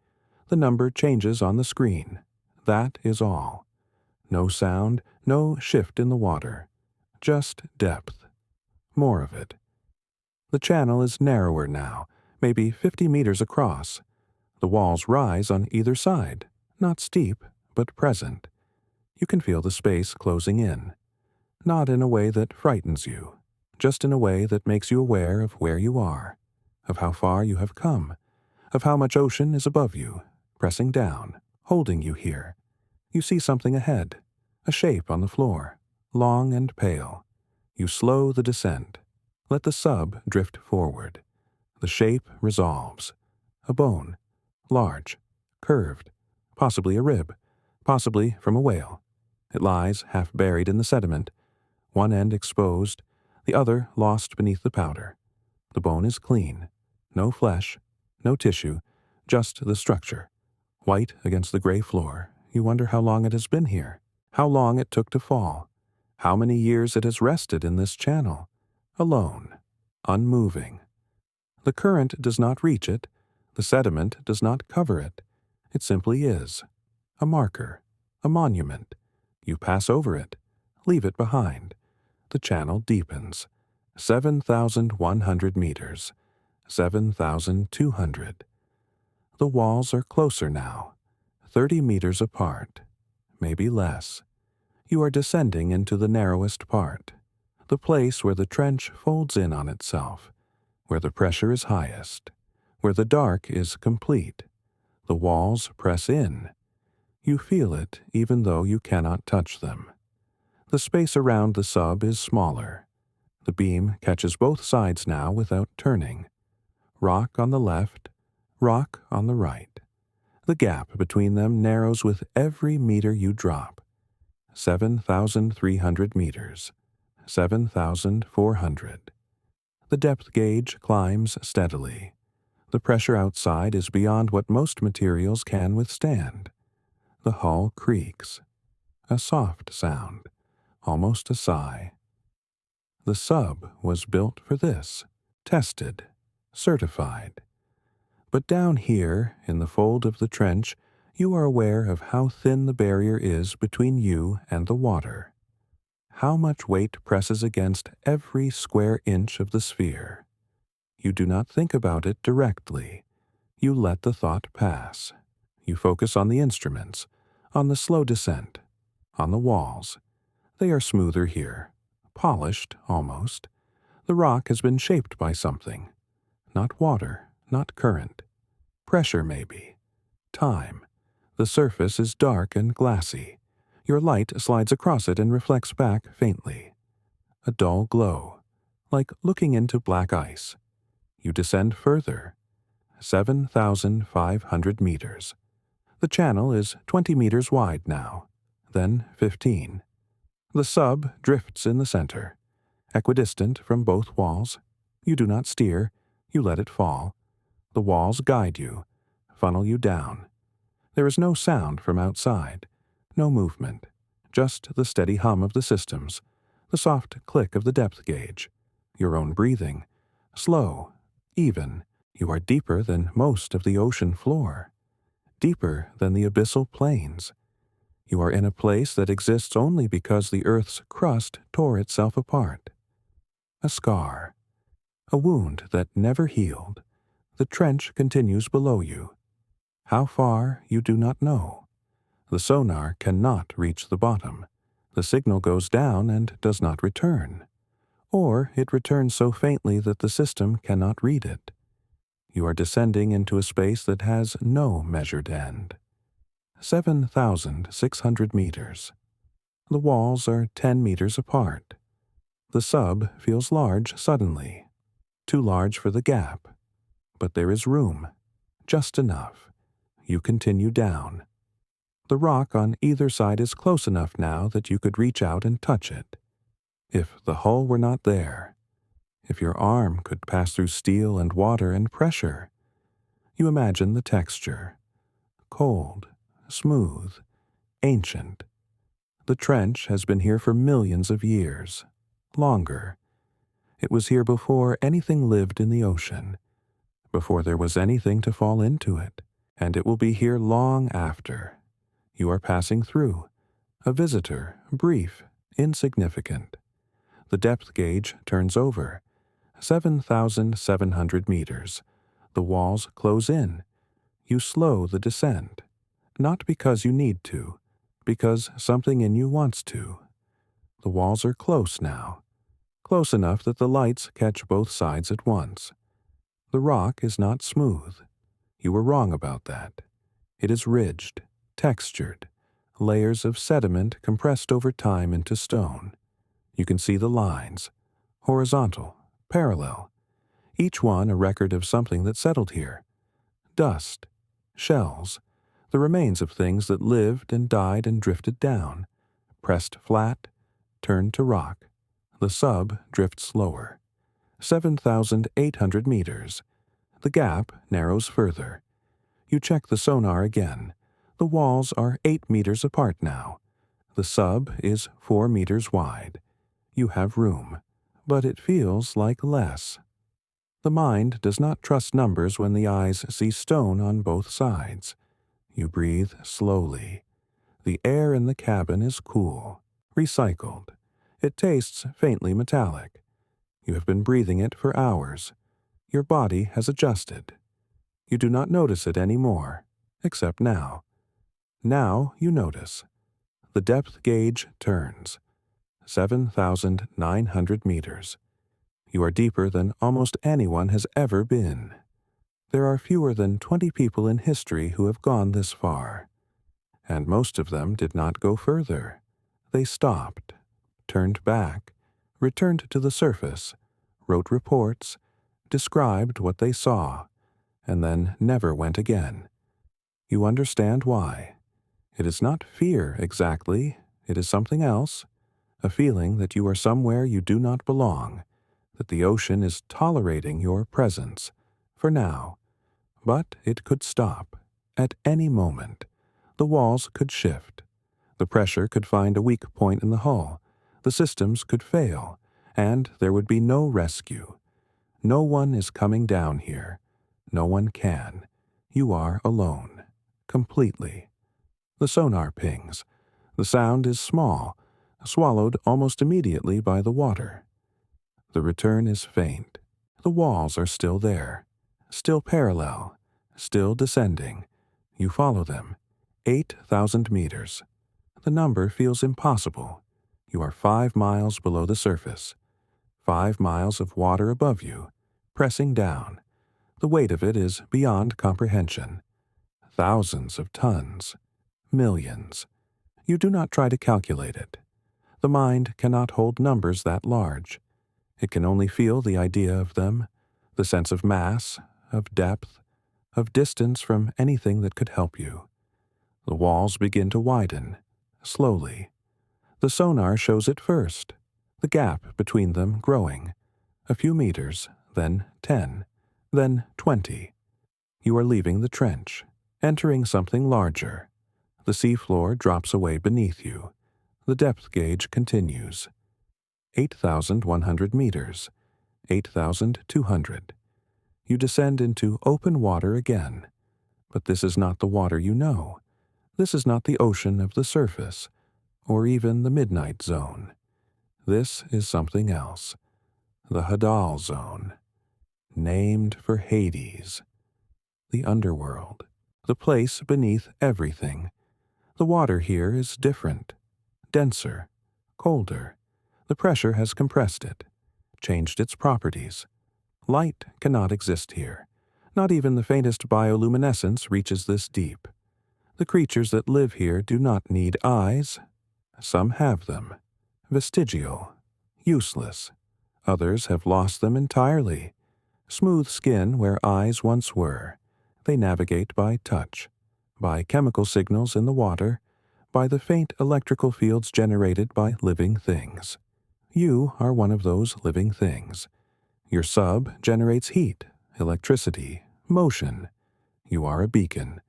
The number changes on the screen. That is all. No sound, no shift in the water. Just depth. More of it. The channel is narrower now, maybe 50 meters across. The walls rise on either side, not steep, but present. You can feel the space closing in. Not in a way that frightens you, just in a way that makes you aware of where you are, of how far you have come, of how much ocean is above you, pressing down, holding you here. You see something ahead, a shape on the floor, long and pale. You slow the descent. Let the sub drift forward. The shape resolves. A bone, large, curved, possibly a rib, possibly from a whale. It lies half buried in the sediment, one end exposed, the other lost beneath the powder. The bone is clean. No flesh, no tissue, just the structure. White against the gray floor, you wonder how long it has been here, how long it took to fall, how many years it has rested in this channel, alone, unmoving. The current does not reach it, the sediment does not cover it. It simply is. A marker, a monument. You pass over it, leave it behind. The channel deepens. 7,100 meters. 7,200. The walls are closer now, 30 meters apart, maybe less. You are descending into the narrowest part, the place where the trench folds in on itself, where the pressure is highest, where the dark is complete. The walls press in. You feel it even though you cannot touch them. The space around the sub is smaller. The beam catches both sides now without turning. Rock on the left, rock on the right. The gap between them narrows with every meter you drop. 7,300 meters. 7,400. The depth gauge climbs steadily. The pressure outside is beyond what most materials can withstand. The hull creaks. A soft sound, almost a sigh. The sub was built for this, tested, certified. But down here, in the fold of the trench, you are aware of how thin the barrier is between you and the water. How much weight presses against every square inch of the sphere. You do not think about it directly. You let the thought pass. You focus on the instruments, on the slow descent, on the walls. They are smoother here, polished almost. The rock has been shaped by something. Not water, not current. Pressure maybe. Time. The surface is dark and glassy. Your light slides across it and reflects back faintly. A dull glow, like looking into black ice. You descend further. 7,500 meters. The channel is 20 meters wide now, then 15. The sub drifts in the center, equidistant from both walls. You do not steer, you let it fall. The walls guide you, funnel you down. There is no sound from outside, no movement, just the steady hum of the systems, the soft click of the depth gauge, your own breathing, slow, even. You are deeper than most of the ocean floor, deeper than the abyssal plains. You are in a place that exists only because the Earth's crust tore itself apart. A scar, a wound that never healed. The trench continues below you. How far, you do not know. The sonar cannot reach the bottom. The signal goes down and does not return. Or it returns so faintly that the system cannot read it. You are descending into a space that has no measured end. 7,600 meters. The walls are 10 meters apart. The sub feels large suddenly. Too large for the gap. But there is room. Just enough. You continue down. The rock on either side is close enough now that you could reach out and touch it. If the hull were not there, if your arm could pass through steel and water and pressure, you imagine the texture. Cold, smooth, ancient. The trench has been here for millions of years, longer. It was here before anything lived in the ocean, before there was anything to fall into it, and it will be here long after. You are passing through, a visitor, brief, insignificant. The depth gauge turns over, 7,700 meters. The walls close in. You slow the descent, not because you need to, because something in you wants to. The walls are close now, close enough that the lights catch both sides at once. The rock is not smooth. You were wrong about that. It is ridged, textured, layers of sediment compressed over time into stone. You can see the lines, horizontal, parallel, each one a record of something that settled here. Dust, shells, the remains of things that lived and died and drifted down, pressed flat, turned to rock. The sub drifts lower. 7,800 meters. The gap narrows further. You check the sonar again. The walls are 8 meters apart now. The sub is 4 meters wide. You have room, but it feels like less. The mind does not trust numbers when the eyes see stone on both sides. You breathe slowly. The air in the cabin is cool, recycled. It tastes faintly metallic. You have been breathing it for hours. Your body has adjusted. You do not notice it anymore, except now. Now you notice. The depth gauge turns. 7,900 meters. You are deeper than almost anyone has ever been. There are fewer than 20 people in history who have gone this far. And most of them did not go further. They stopped, turned back, returned to the surface, wrote reports, described what they saw, and then never went again. You understand why. It is not fear exactly, it is something else, a feeling that you are somewhere you do not belong, that the ocean is tolerating your presence, for now. But it could stop, at any moment. The walls could shift. The pressure could find a weak point in the hull. The systems could fail, and there would be no rescue. No one is coming down here. No one can. You are alone. Completely. The sonar pings. The sound is small, swallowed almost immediately by the water. The return is faint. The walls are still there, still parallel, still descending. You follow them. 8,000 meters. The number feels impossible. You are 5 miles below the surface. 5 miles of water above you, pressing down. The weight of it is beyond comprehension. Thousands of tons. Millions. You do not try to calculate it. The mind cannot hold numbers that large. It can only feel the idea of them, the sense of mass, of depth, of distance from anything that could help you. The walls begin to widen, slowly. The sonar shows it first, the gap between them growing. A few meters, then 10, then 20. You are leaving the trench, entering something larger. The seafloor drops away beneath you. The depth gauge continues. 8,100 meters, 8,200. You descend into open water again. But this is not the water you know. This is not the ocean of the surface, or even the midnight zone. This is something else. The Hadal zone, named for Hades. The underworld, the place beneath everything. The water here is different, denser, colder. The pressure has compressed it, changed its properties. Light cannot exist here. Not even the faintest bioluminescence reaches this deep. The creatures that live here do not need eyes. Some have them. Vestigial. Useless. Others have lost them entirely. Smooth skin where eyes once were. They navigate by touch, by chemical signals in the water, by the faint electrical fields generated by living things. You are one of those living things. Your sub generates heat, electricity, motion. You are a beacon,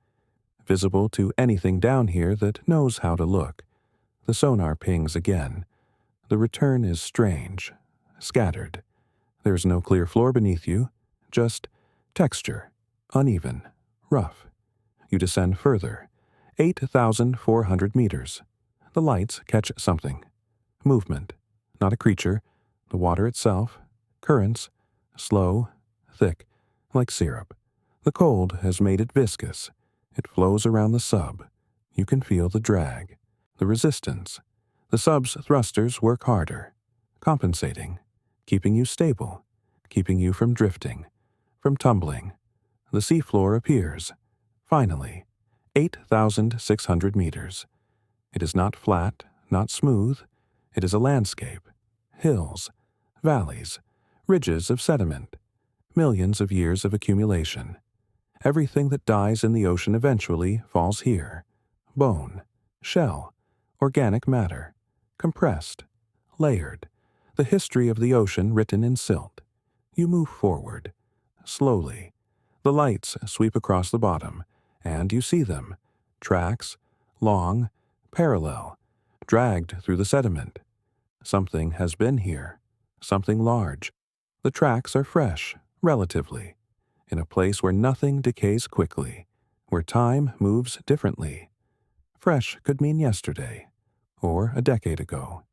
visible to anything down here that knows how to look. The sonar pings again. The return is strange, scattered. There's no clear floor beneath you, just texture, uneven, rough. You descend further, 8,400 meters. The lights catch something. Movement, not a creature, the water itself, currents, slow, thick, like syrup. The cold has made it viscous. It flows around the sub. You can feel the drag, the resistance. The sub's thrusters work harder, compensating, keeping you stable, keeping you from drifting, from tumbling. The seafloor appears. Finally, 8,600 meters. It is not flat, not smooth. It is a landscape. Hills, valleys, ridges of sediment, millions of years of accumulation. Everything that dies in the ocean eventually falls here. Bone, shell, organic matter, compressed, layered. The history of the ocean written in silt. You move forward, slowly. The lights sweep across the bottom, and you see them. Tracks, long, parallel, dragged through the sediment. Something has been here, something large. The tracks are fresh, relatively, in a place where nothing decays quickly, where time moves differently. Fresh could mean yesterday, or a decade ago.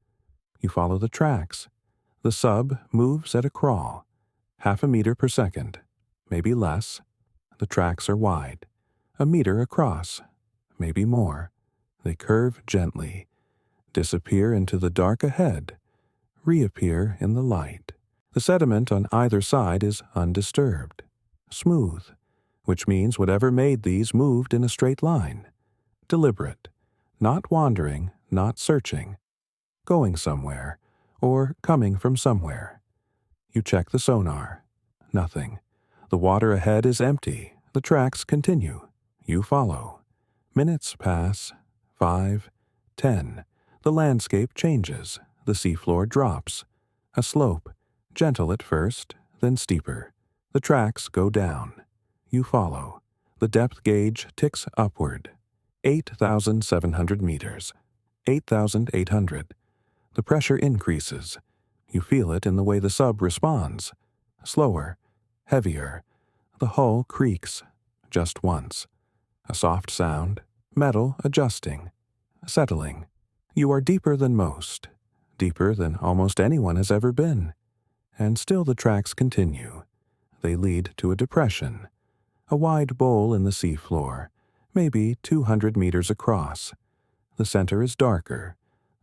You follow the tracks. The sub moves at a crawl, 0.5 meter per second, maybe less. The tracks are wide, 1 meter across, maybe more. They curve gently, disappear into the dark ahead, reappear in the light. The sediment on either side is undisturbed, smooth, which means whatever made these moved in a straight line. Deliberate, not wandering, not searching, going somewhere, or coming from somewhere. You check the sonar. Nothing. The water ahead is empty. The tracks continue. You follow. Minutes pass. 5, 10. The landscape changes. The seafloor drops. A slope, gentle at first, then steeper. The tracks go down. You follow. The depth gauge ticks upward. 8,700 meters. 8,800. The pressure increases. You feel it in the way the sub responds. Slower, heavier. The hull creaks. Just once. A soft sound. Metal adjusting. Settling. You are deeper than most. Deeper than almost anyone has ever been. And still the tracks continue. They lead to a depression. A wide bowl in the seafloor, maybe 200 meters across. The center is darker.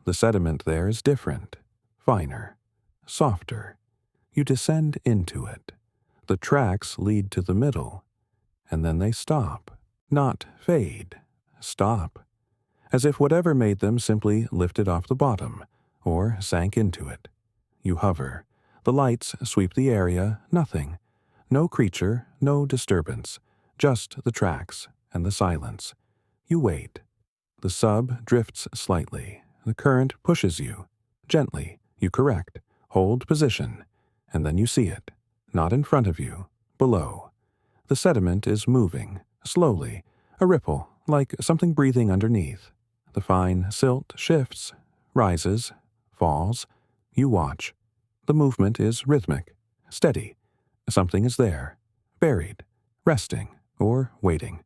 The sediment there is different, finer, softer. You descend into it. The tracks lead to the middle, and then they stop. Not fade, stop. As if whatever made them simply lifted off the bottom, or sank into it. You hover. The lights sweep the area, nothing. No creature, no disturbance, just the tracks and the silence. You wait. The sub drifts slightly. The current pushes you. Gently, you correct, hold position, and then you see it. Not in front of you, below. The sediment is moving, slowly, a ripple, like something breathing underneath. The fine silt shifts, rises, falls. You watch. The movement is rhythmic, steady. Something is there, buried, resting, or waiting.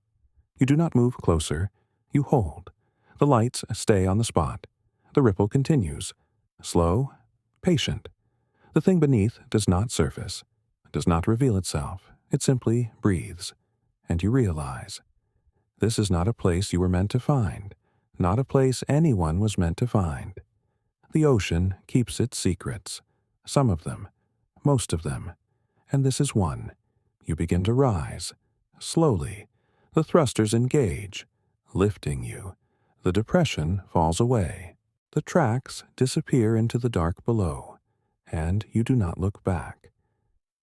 You do not move closer. You hold. The lights stay on the spot. The ripple continues. Slow, patient. The thing beneath does not surface, does not reveal itself. It simply breathes. And you realize. This is not a place you were meant to find. Not a place anyone was meant to find. The ocean keeps its secrets. Some of them. Most of them. And this is one. You begin to rise. Slowly. The thrusters engage, lifting you. The depression falls away. The tracks disappear into the dark below, and you do not look back.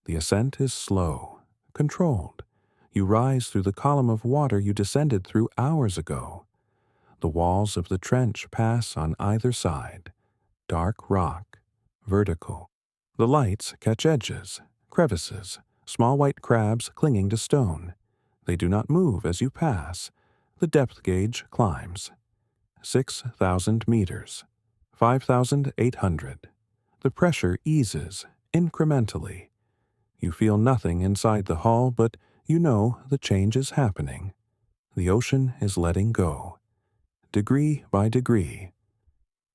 The ascent is slow, controlled. You rise through the column of water you descended through hours ago. The walls of the trench pass on either side. Dark rock, vertical. The lights catch edges, crevices, small white crabs clinging to stone. They do not move as you pass. The depth gauge climbs. 6,000 meters. 5,800. The pressure eases, incrementally. You feel nothing inside the hull, but you know the change is happening. The ocean is letting go, degree by degree.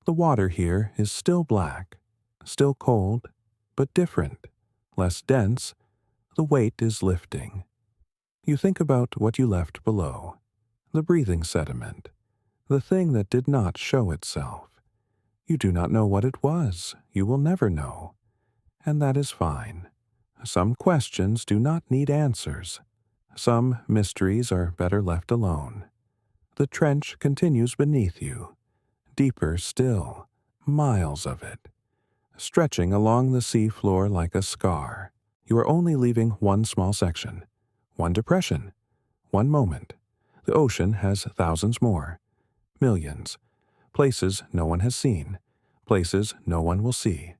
The water here is still black, still cold, but different, less dense. The weight is lifting. You think about what you left below, the breathing sediment, the thing that did not show itself. You do not know what it was. You will never know. And that is fine. Some questions do not need answers. Some mysteries are better left alone. The trench continues beneath you, deeper still, miles of it, stretching along the sea floor like a scar. You are only leaving one small section, one depression, one moment. The ocean has thousands more, millions, places no one has seen, places no one will see.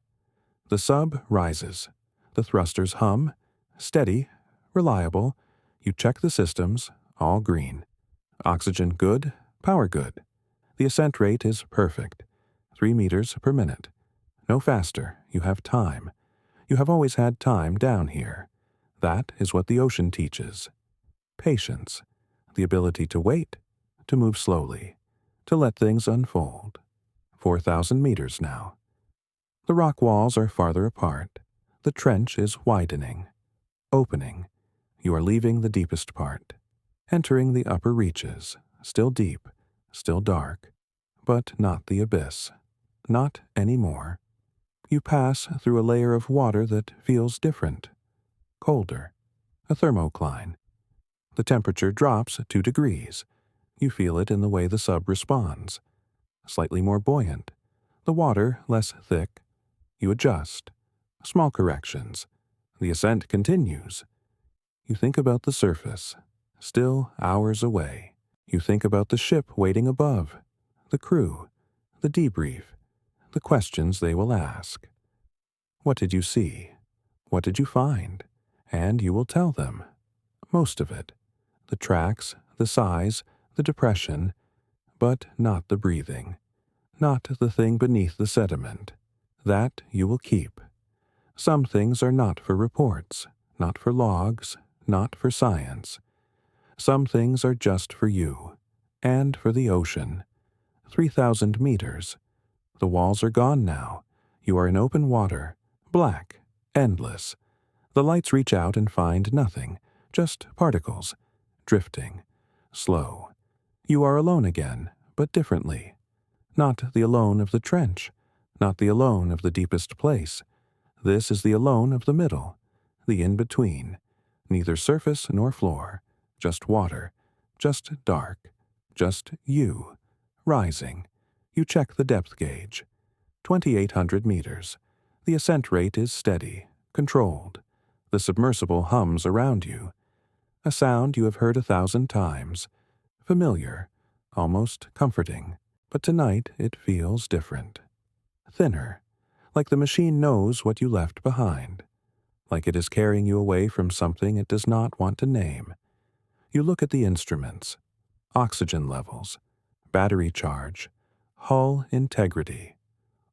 The sub rises. The thrusters hum, steady, reliable. You check the systems, all green. Oxygen good, power good. The ascent rate is perfect, 3 meters per minute. No faster, you have time. You have always had time down here. That is what the ocean teaches. Patience, the ability to wait, to move slowly, to let things unfold. 4,000 meters now. The rock walls are farther apart. The trench is widening, opening. You are leaving the deepest part, entering the upper reaches, still deep, still dark, but not the abyss. Not anymore. You pass through a layer of water that feels different, colder, a thermocline. The temperature drops 2 degrees. You feel it in the way the sub responds. Slightly more buoyant, the water less thick. You adjust. Small corrections. The ascent continues. You think about the surface, still hours away. You think about the ship waiting above, the crew, the debrief, the questions they will ask. What did you see? What did you find? And you will tell them. Most of it. The tracks, the size, the depression, but not the breathing. Not the thing beneath the sediment. That you will keep. Some things are not for reports, not for logs, not for science. Some things are just for you, and for the ocean. 3,000 meters. The walls are gone now. You are in open water, black, endless. The lights reach out and find nothing, just particles, drifting, slow. You are alone again, but differently. Not the alone of the trench, not the alone of the deepest place. This is the alone of the middle, the in-between. Neither surface nor floor, just water, just dark, just you, rising. You check the depth gauge. 2,800 meters. The ascent rate is steady, controlled. The submersible hums around you. A sound you have heard 1,000 times. Familiar, almost comforting. But tonight it feels different. Thinner, like the machine knows what you left behind. Like it is carrying you away from something it does not want to name. You look at the instruments. Oxygen levels, battery charge, hull integrity.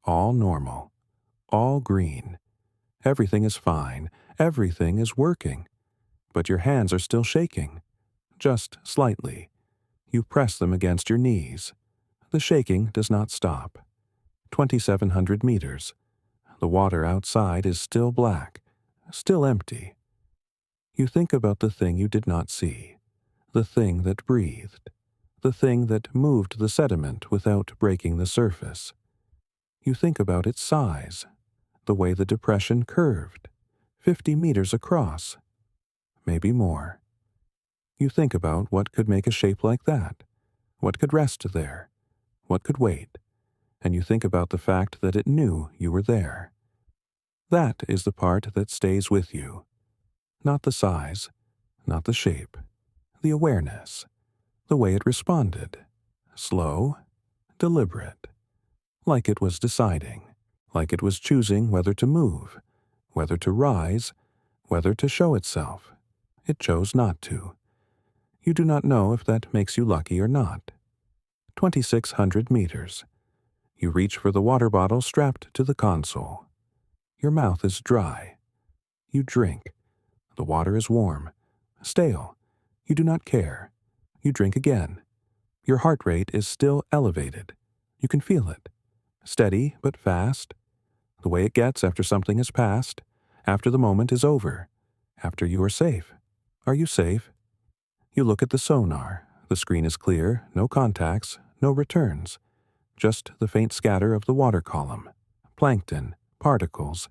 All normal, all green. Everything is fine, everything is working. But your hands are still shaking, just slightly. You press them against your knees. The shaking does not stop. 2,700 meters. The water outside is still black, still empty. You think about the thing you did not see, the thing that breathed, the thing that moved the sediment without breaking the surface. You think about its size, the way the depression curved, 50 meters across, maybe more. You think about what could make a shape like that, what could rest there, what could wait, and you think about the fact that it knew you were there. That is the part that stays with you. Not the size, not the shape, the awareness, the way it responded. Slow, deliberate, like it was deciding, like it was choosing whether to move, whether to rise, whether to show itself. It chose not to. You do not know if that makes you lucky or not. 2,600 meters. You reach for the water bottle strapped to the console. Your mouth is dry. You drink, The water is warm, stale. You do not care. You drink again. Your heart rate is still elevated. You can feel it. Steady but fast. The way it gets after something is past, after the moment is over, after you are safe. Are you safe? You look at the sonar. The screen is clear, no contacts, no returns. Just the faint scatter of the water column. Plankton, particles,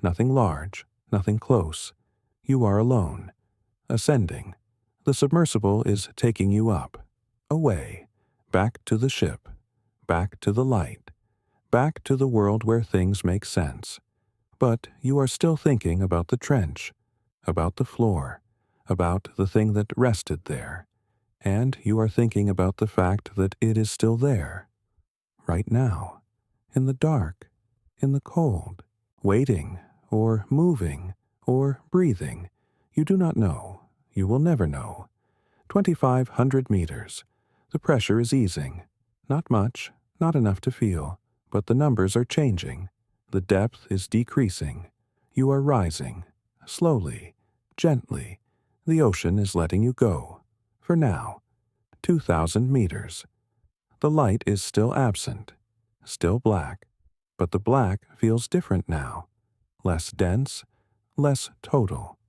nothing large, nothing close. You are alone. Ascending. The submersible is taking you up. Away. Back to the ship. Back to the light. Back to the world where things make sense. But you are still thinking about the trench, about the floor, about the thing that rested there. And you are thinking about the fact that it is still there. Right now. In the dark. In the cold. Waiting, or moving, or breathing. You do not know. You will never know. 2,500 meters. The pressure is easing. Not much, not enough to feel, but the numbers are changing. The depth is decreasing. You are rising. Slowly, gently. The ocean is letting you go. For now. 2,000 meters. The light is still absent. Still black. But the black feels different now. Less dense, less total.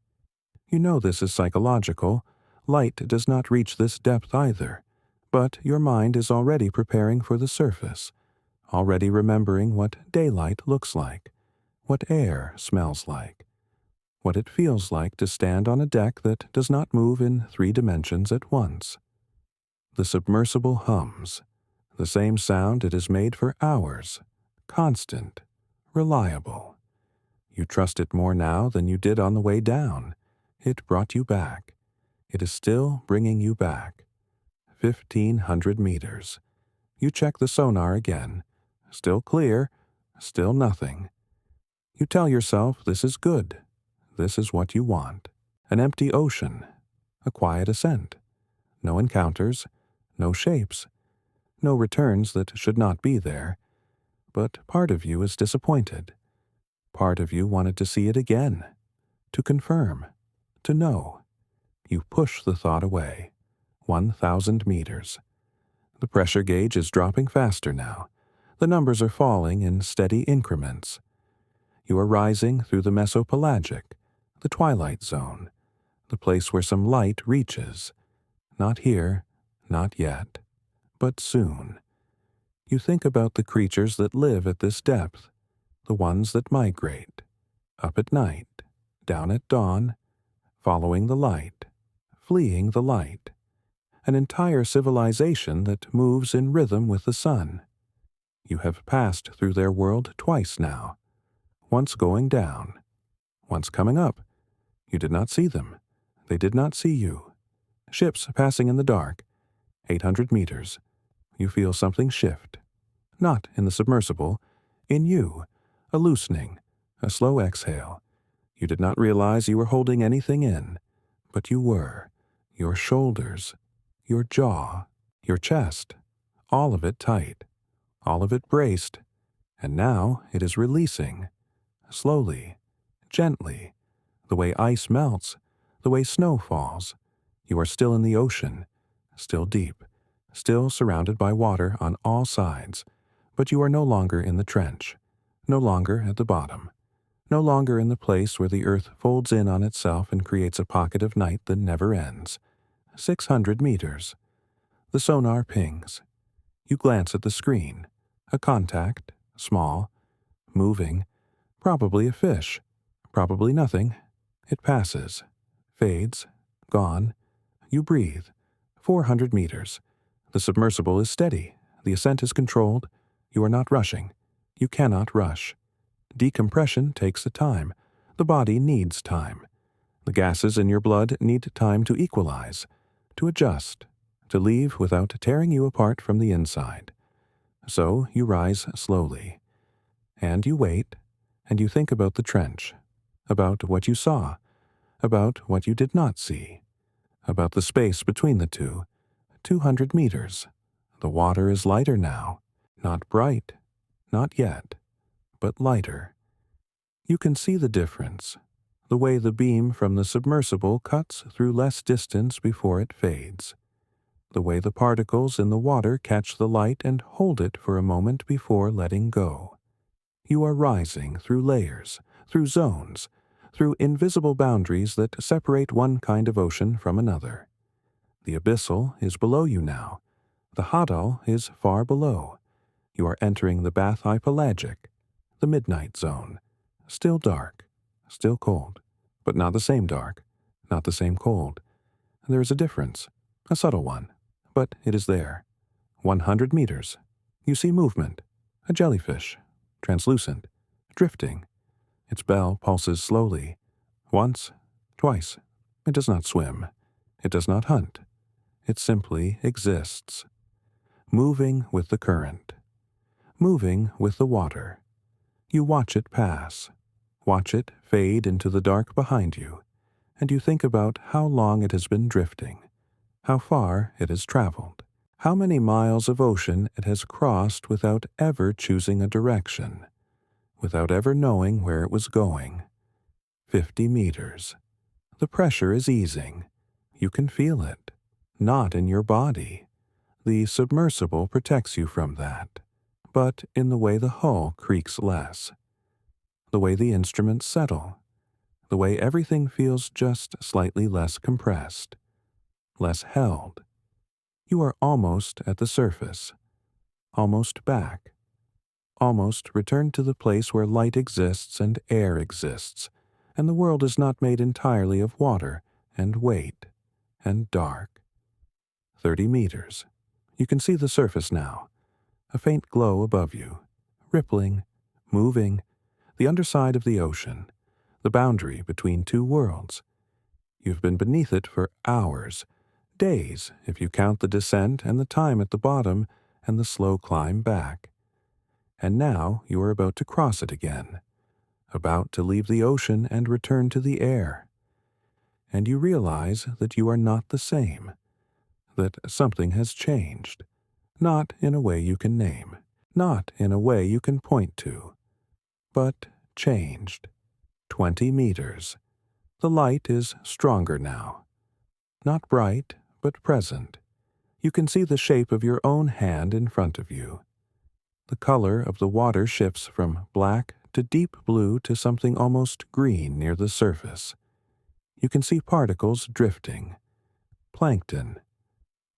You know this is psychological. Light does not reach this depth either. But your mind is already preparing for the surface, already remembering what daylight looks like, what air smells like, what it feels like to stand on a deck that does not move in 3 dimensions at once. The submersible hums, the same sound it has made for hours, constant, reliable. You trust it more now than you did on the way down. It brought you back. It is still bringing you back. 1,500 meters. You check the sonar again. Still clear, still nothing. You tell yourself this is good. This is what you want. An empty ocean. A quiet ascent. No encounters. No shapes. No returns that should not be there. But part of you is disappointed. Part of you wanted to see it again. To confirm. To know. You push the thought away. 1,000 meters. The pressure gauge is dropping faster now. The numbers are falling in steady increments. You are rising through the mesopelagic, the twilight zone, the place where some light reaches. Not here, not yet, but soon. You think about the creatures that live at this depth, the ones that migrate, up at night, down at dawn, following the light, fleeing the light. An entire civilization that moves in rhythm with the sun. You have passed through their world twice now. Once going down. Once coming up. You did not see them. They did not see you. Ships passing in the dark. 800 meters. You feel something shift. Not in the submersible. In you. A loosening. A slow exhale. You did not realize you were holding anything in. But you were. Your shoulders. Your jaw, your chest, all of it tight, all of it braced, and now it is releasing, slowly, gently, the way ice melts, the way snow falls. You are still in the ocean, still deep, still surrounded by water on all sides, but you are no longer in the trench, no longer at the bottom, no longer in the place where the earth folds in on itself and creates a pocket of night that never ends. 600 meters. The sonar pings. You glance at the screen. A contact, small, moving, probably a fish, probably nothing. It passes, fades, gone. You breathe. 400 meters. The submersible is steady. The ascent is controlled. You are not rushing. You cannot rush. Decompression takes a time. The body needs time. The gases in your blood need time to equalize, to adjust, to leave without tearing you apart from the inside. So you rise slowly. And you wait, and you think about the trench, about what you saw, about what you did not see, about the space between the two, 200 meters. The water is lighter now, not bright, not yet, but lighter. You can see the difference. the way the beam from the submersible cuts through less distance before it fades, the way the particles in the water catch the light and hold it for a moment before letting go. You are rising through layers, through zones, through invisible boundaries that separate one kind of ocean from another. The abyssal is below you now. The hadal is far below. You are entering the bathypelagic, the midnight zone. Still dark, still cold, but not the same dark, not the same cold. There is a difference, a subtle one, but it is there. 100 meters. You see movement, a jellyfish, translucent, drifting. Its bell pulses slowly. Once, twice. It does not swim. It does not hunt. It simply exists. Moving with the current. Moving with the water. You watch it pass. Watch it fade into the dark behind you, and you think about how long it has been drifting, how far it has traveled, how many miles of ocean it has crossed without ever choosing a direction, without ever knowing where it was going. 50 meters. The pressure is easing. You can feel it. Not in your body. The submersible protects you from that, but in the way the hull creaks less, the way the instruments settle, the way everything feels just slightly less compressed, less held. You are almost at the surface, almost back, almost returned to the place where light exists and air exists, and the world is not made entirely of water and weight and dark. 30 meters. You can see the surface now, a faint glow above you, rippling, moving, the underside of the ocean, the boundary between two worlds. You've been beneath it for hours, days if you count the descent and the time at the bottom and the slow climb back. And now you are about to cross it again, about to leave the ocean and return to the air. And you realize that you are not the same, that something has changed, not in a way you can name, not in a way you can point to, but changed. 20 meters. The light is stronger now. Not bright, but present. You can see the shape of your own hand in front of you. The color of the water shifts from black to deep blue to something almost green near the surface. You can see particles drifting, plankton,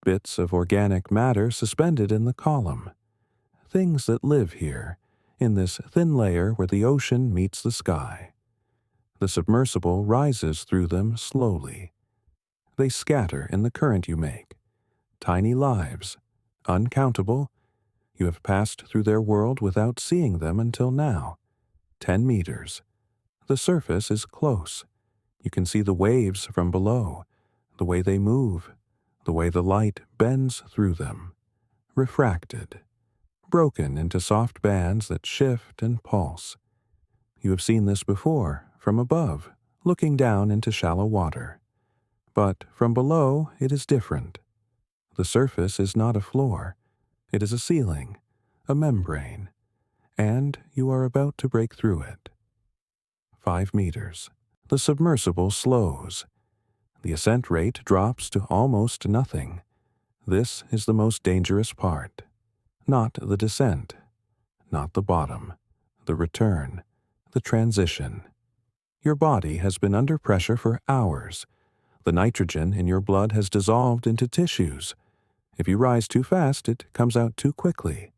bits of organic matter suspended in the column, things that live here, in this thin layer where the ocean meets the sky. The submersible rises through them slowly. They scatter in the current you make. Tiny lives, uncountable. You have passed through their world without seeing them until now. 10 meters. The surface is close. You can see the waves from below, the way they move, the way the light bends through them. Refracted. Broken into soft bands that shift and pulse. You have seen this before, from above, looking down into shallow water. But from below it is different. The surface is not a floor. It is a ceiling, a membrane, and you are about to break through it. 5 meters. The submersible slows. The ascent rate drops to almost nothing. This is the most dangerous part. Not the descent, not the bottom, the return, the transition. Your body has been under pressure for hours. The nitrogen in your blood has dissolved into tissues. If you rise too fast, it comes out too quickly.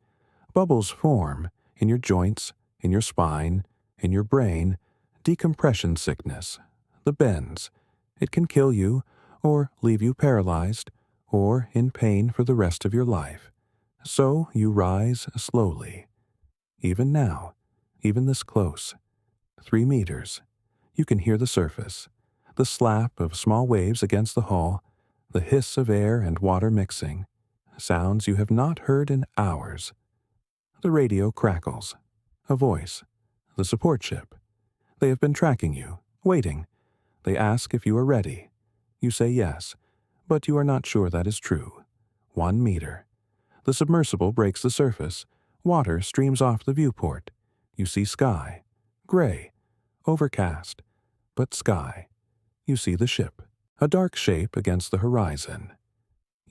Bubbles form in your joints, in your spine, in your brain, decompression sickness, the bends. It can kill you, or leave you paralyzed, or in pain for the rest of your life. So you rise slowly. Even now, even this close. 3 meters. You can hear the surface, the slap of small waves against the hull, the hiss of air and water mixing, sounds you have not heard in hours. The radio crackles. A voice. The support ship. They have been tracking you, waiting. They ask if you are ready. You say yes, but you are not sure that is true. 1 meter. The submersible breaks the surface. Water streams off the viewport. You see sky. Gray. Overcast. but sky. You see the ship, a dark shape against the horizon.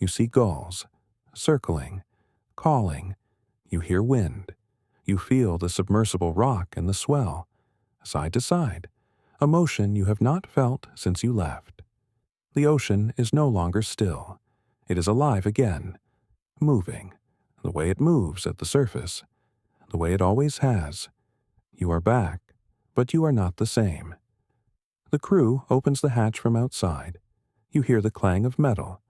You see gulls, circling, calling. You hear wind. You feel the submersible rock and the swell, side to side, a motion you have not felt since you left. The ocean is no longer still. It is alive again, moving, the way it moves at the surface, the way it always has. You are back, but you are not the same. The crew opens the hatch from outside. You hear the clang of metal,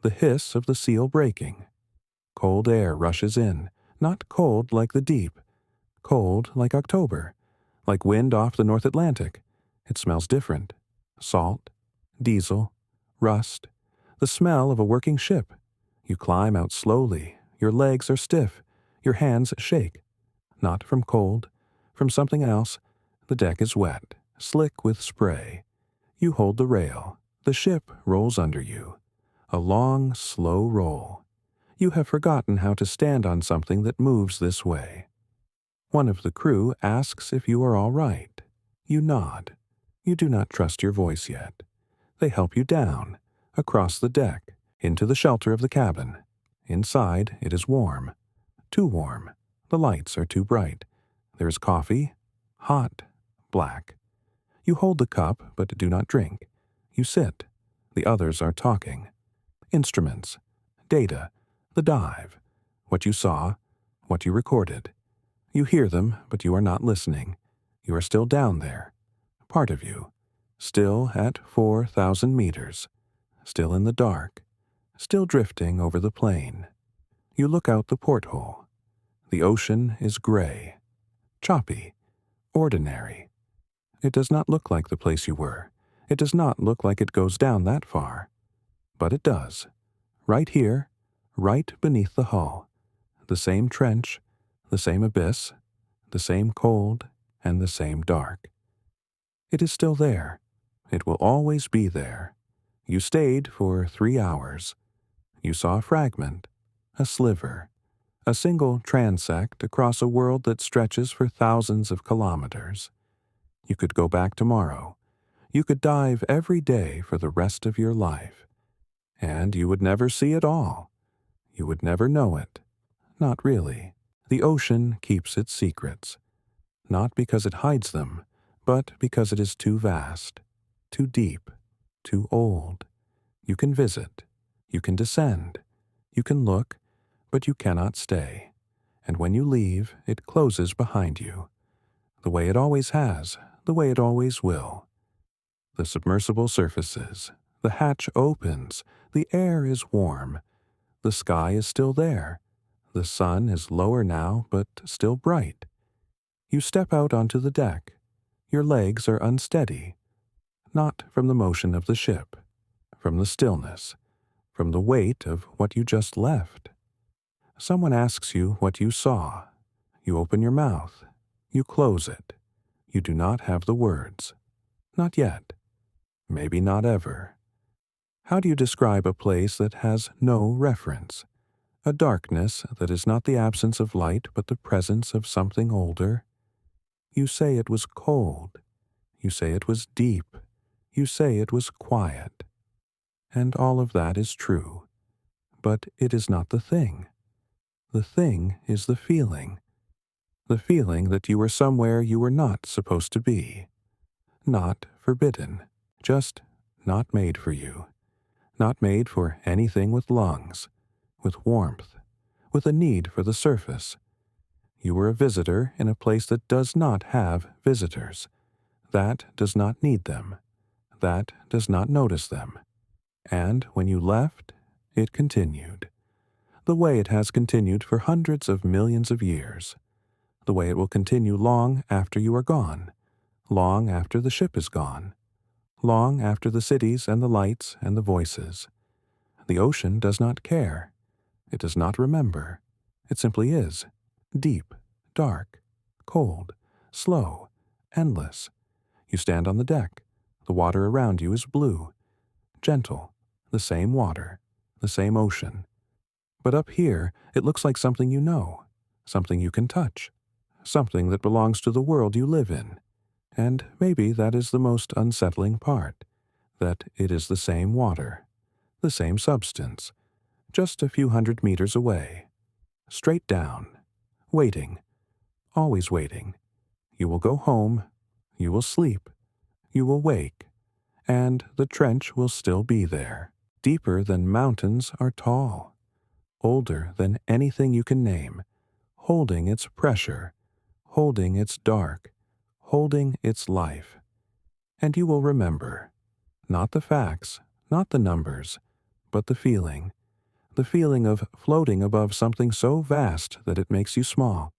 the hiss of the seal breaking. Cold air rushes in, not cold like the deep, cold like October, like wind off the North Atlantic. It smells different. Salt, diesel, rust, the smell of a working ship. You climb out slowly. Your legs are stiff. Your hands shake. Not from cold, from something else. The deck is wet, slick with spray. You hold the rail. The ship rolls under you. A long, slow roll. You have forgotten how to stand on something that moves this way. One of the crew asks if you are all right. You nod. You do not trust your voice yet. They help you down, across the deck, into the shelter of the cabin. Inside, it is warm. Too warm. The lights are too bright. There is coffee, hot, black. You hold the cup, but do not drink. You sit. The others are talking. Instruments, data, the dive, what you saw, what you recorded. You hear them, but you are not listening. You are still down there, part of you, still at 4,000 meters, still in the dark, still drifting over the plain. You look out the porthole. The ocean is gray, choppy, ordinary. It does not look like the place you were. It does not look like it goes down that far. But it does. Right here, right beneath the hull. The same trench, the same abyss, the same cold, and the same dark. It is still there. It will always be there. You stayed for 3 hours. You saw a fragment, a sliver, a single transect across a world that stretches for thousands of kilometers. You could go back tomorrow. You could dive every day for the rest of your life. And you would never see it all. You would never know it. Not really. The ocean keeps its secrets. Not because it hides them, but because it is too vast, too deep, too old. You can visit. You can descend. You can look, but you cannot stay. And when you leave, it closes behind you. The way it always has, the way it always will. The submersible surfaces. The hatch opens. The air is warm. The sky is still there. The sun is lower now, but still bright. You step out onto the deck. Your legs are unsteady. Not from the motion of the ship, from the stillness, from the weight of what you just left. Someone asks you what you saw. You open your mouth. You close it. You do not have the words. Not yet. Maybe not ever. How do you describe a place that has no reference? A darkness that is not the absence of light but the presence of something older? You say it was cold. You say it was deep. You say it was quiet. And all of that is true. But it is not the thing. The thing is the feeling. The feeling that you were somewhere you were not supposed to be. Not forbidden. Just not made for you. Not made for anything with lungs, with warmth, with a need for the surface. You were a visitor in a place that does not have visitors, that does not need them, that does not notice them. And when you left, it continued. The way it has continued for hundreds of millions of years. The way it will continue long after you are gone, long after the ship is gone, long after the cities and the lights and the voices. The ocean does not care. It does not remember. It simply is. Deep, dark, cold, slow, endless. You stand on the deck. The water around you is blue, gentle, the same water, the same ocean. But up here, it looks like something you know, something you can touch, something that belongs to the world you live in. And maybe that is the most unsettling part, that it is the same water, the same substance, just a few hundred meters away, straight down, waiting, always waiting. You will go home, you will sleep, you will wake, and the trench will still be there, deeper than mountains are tall, older than anything you can name, holding its pressure, holding its dark, holding its life. And you will remember, not the facts, not the numbers, but the feeling of floating above something so vast that it makes you small,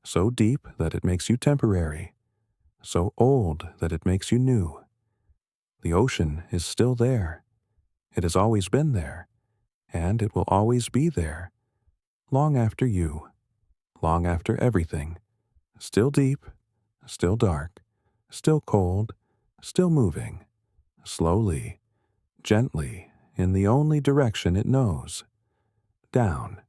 so deep that it makes you temporary, so old that it makes you new. The ocean is still there. It has always been there, and it will always be there, long after you, long after everything, still deep, still dark, still cold, still moving, slowly, gently, in the only direction it knows, down,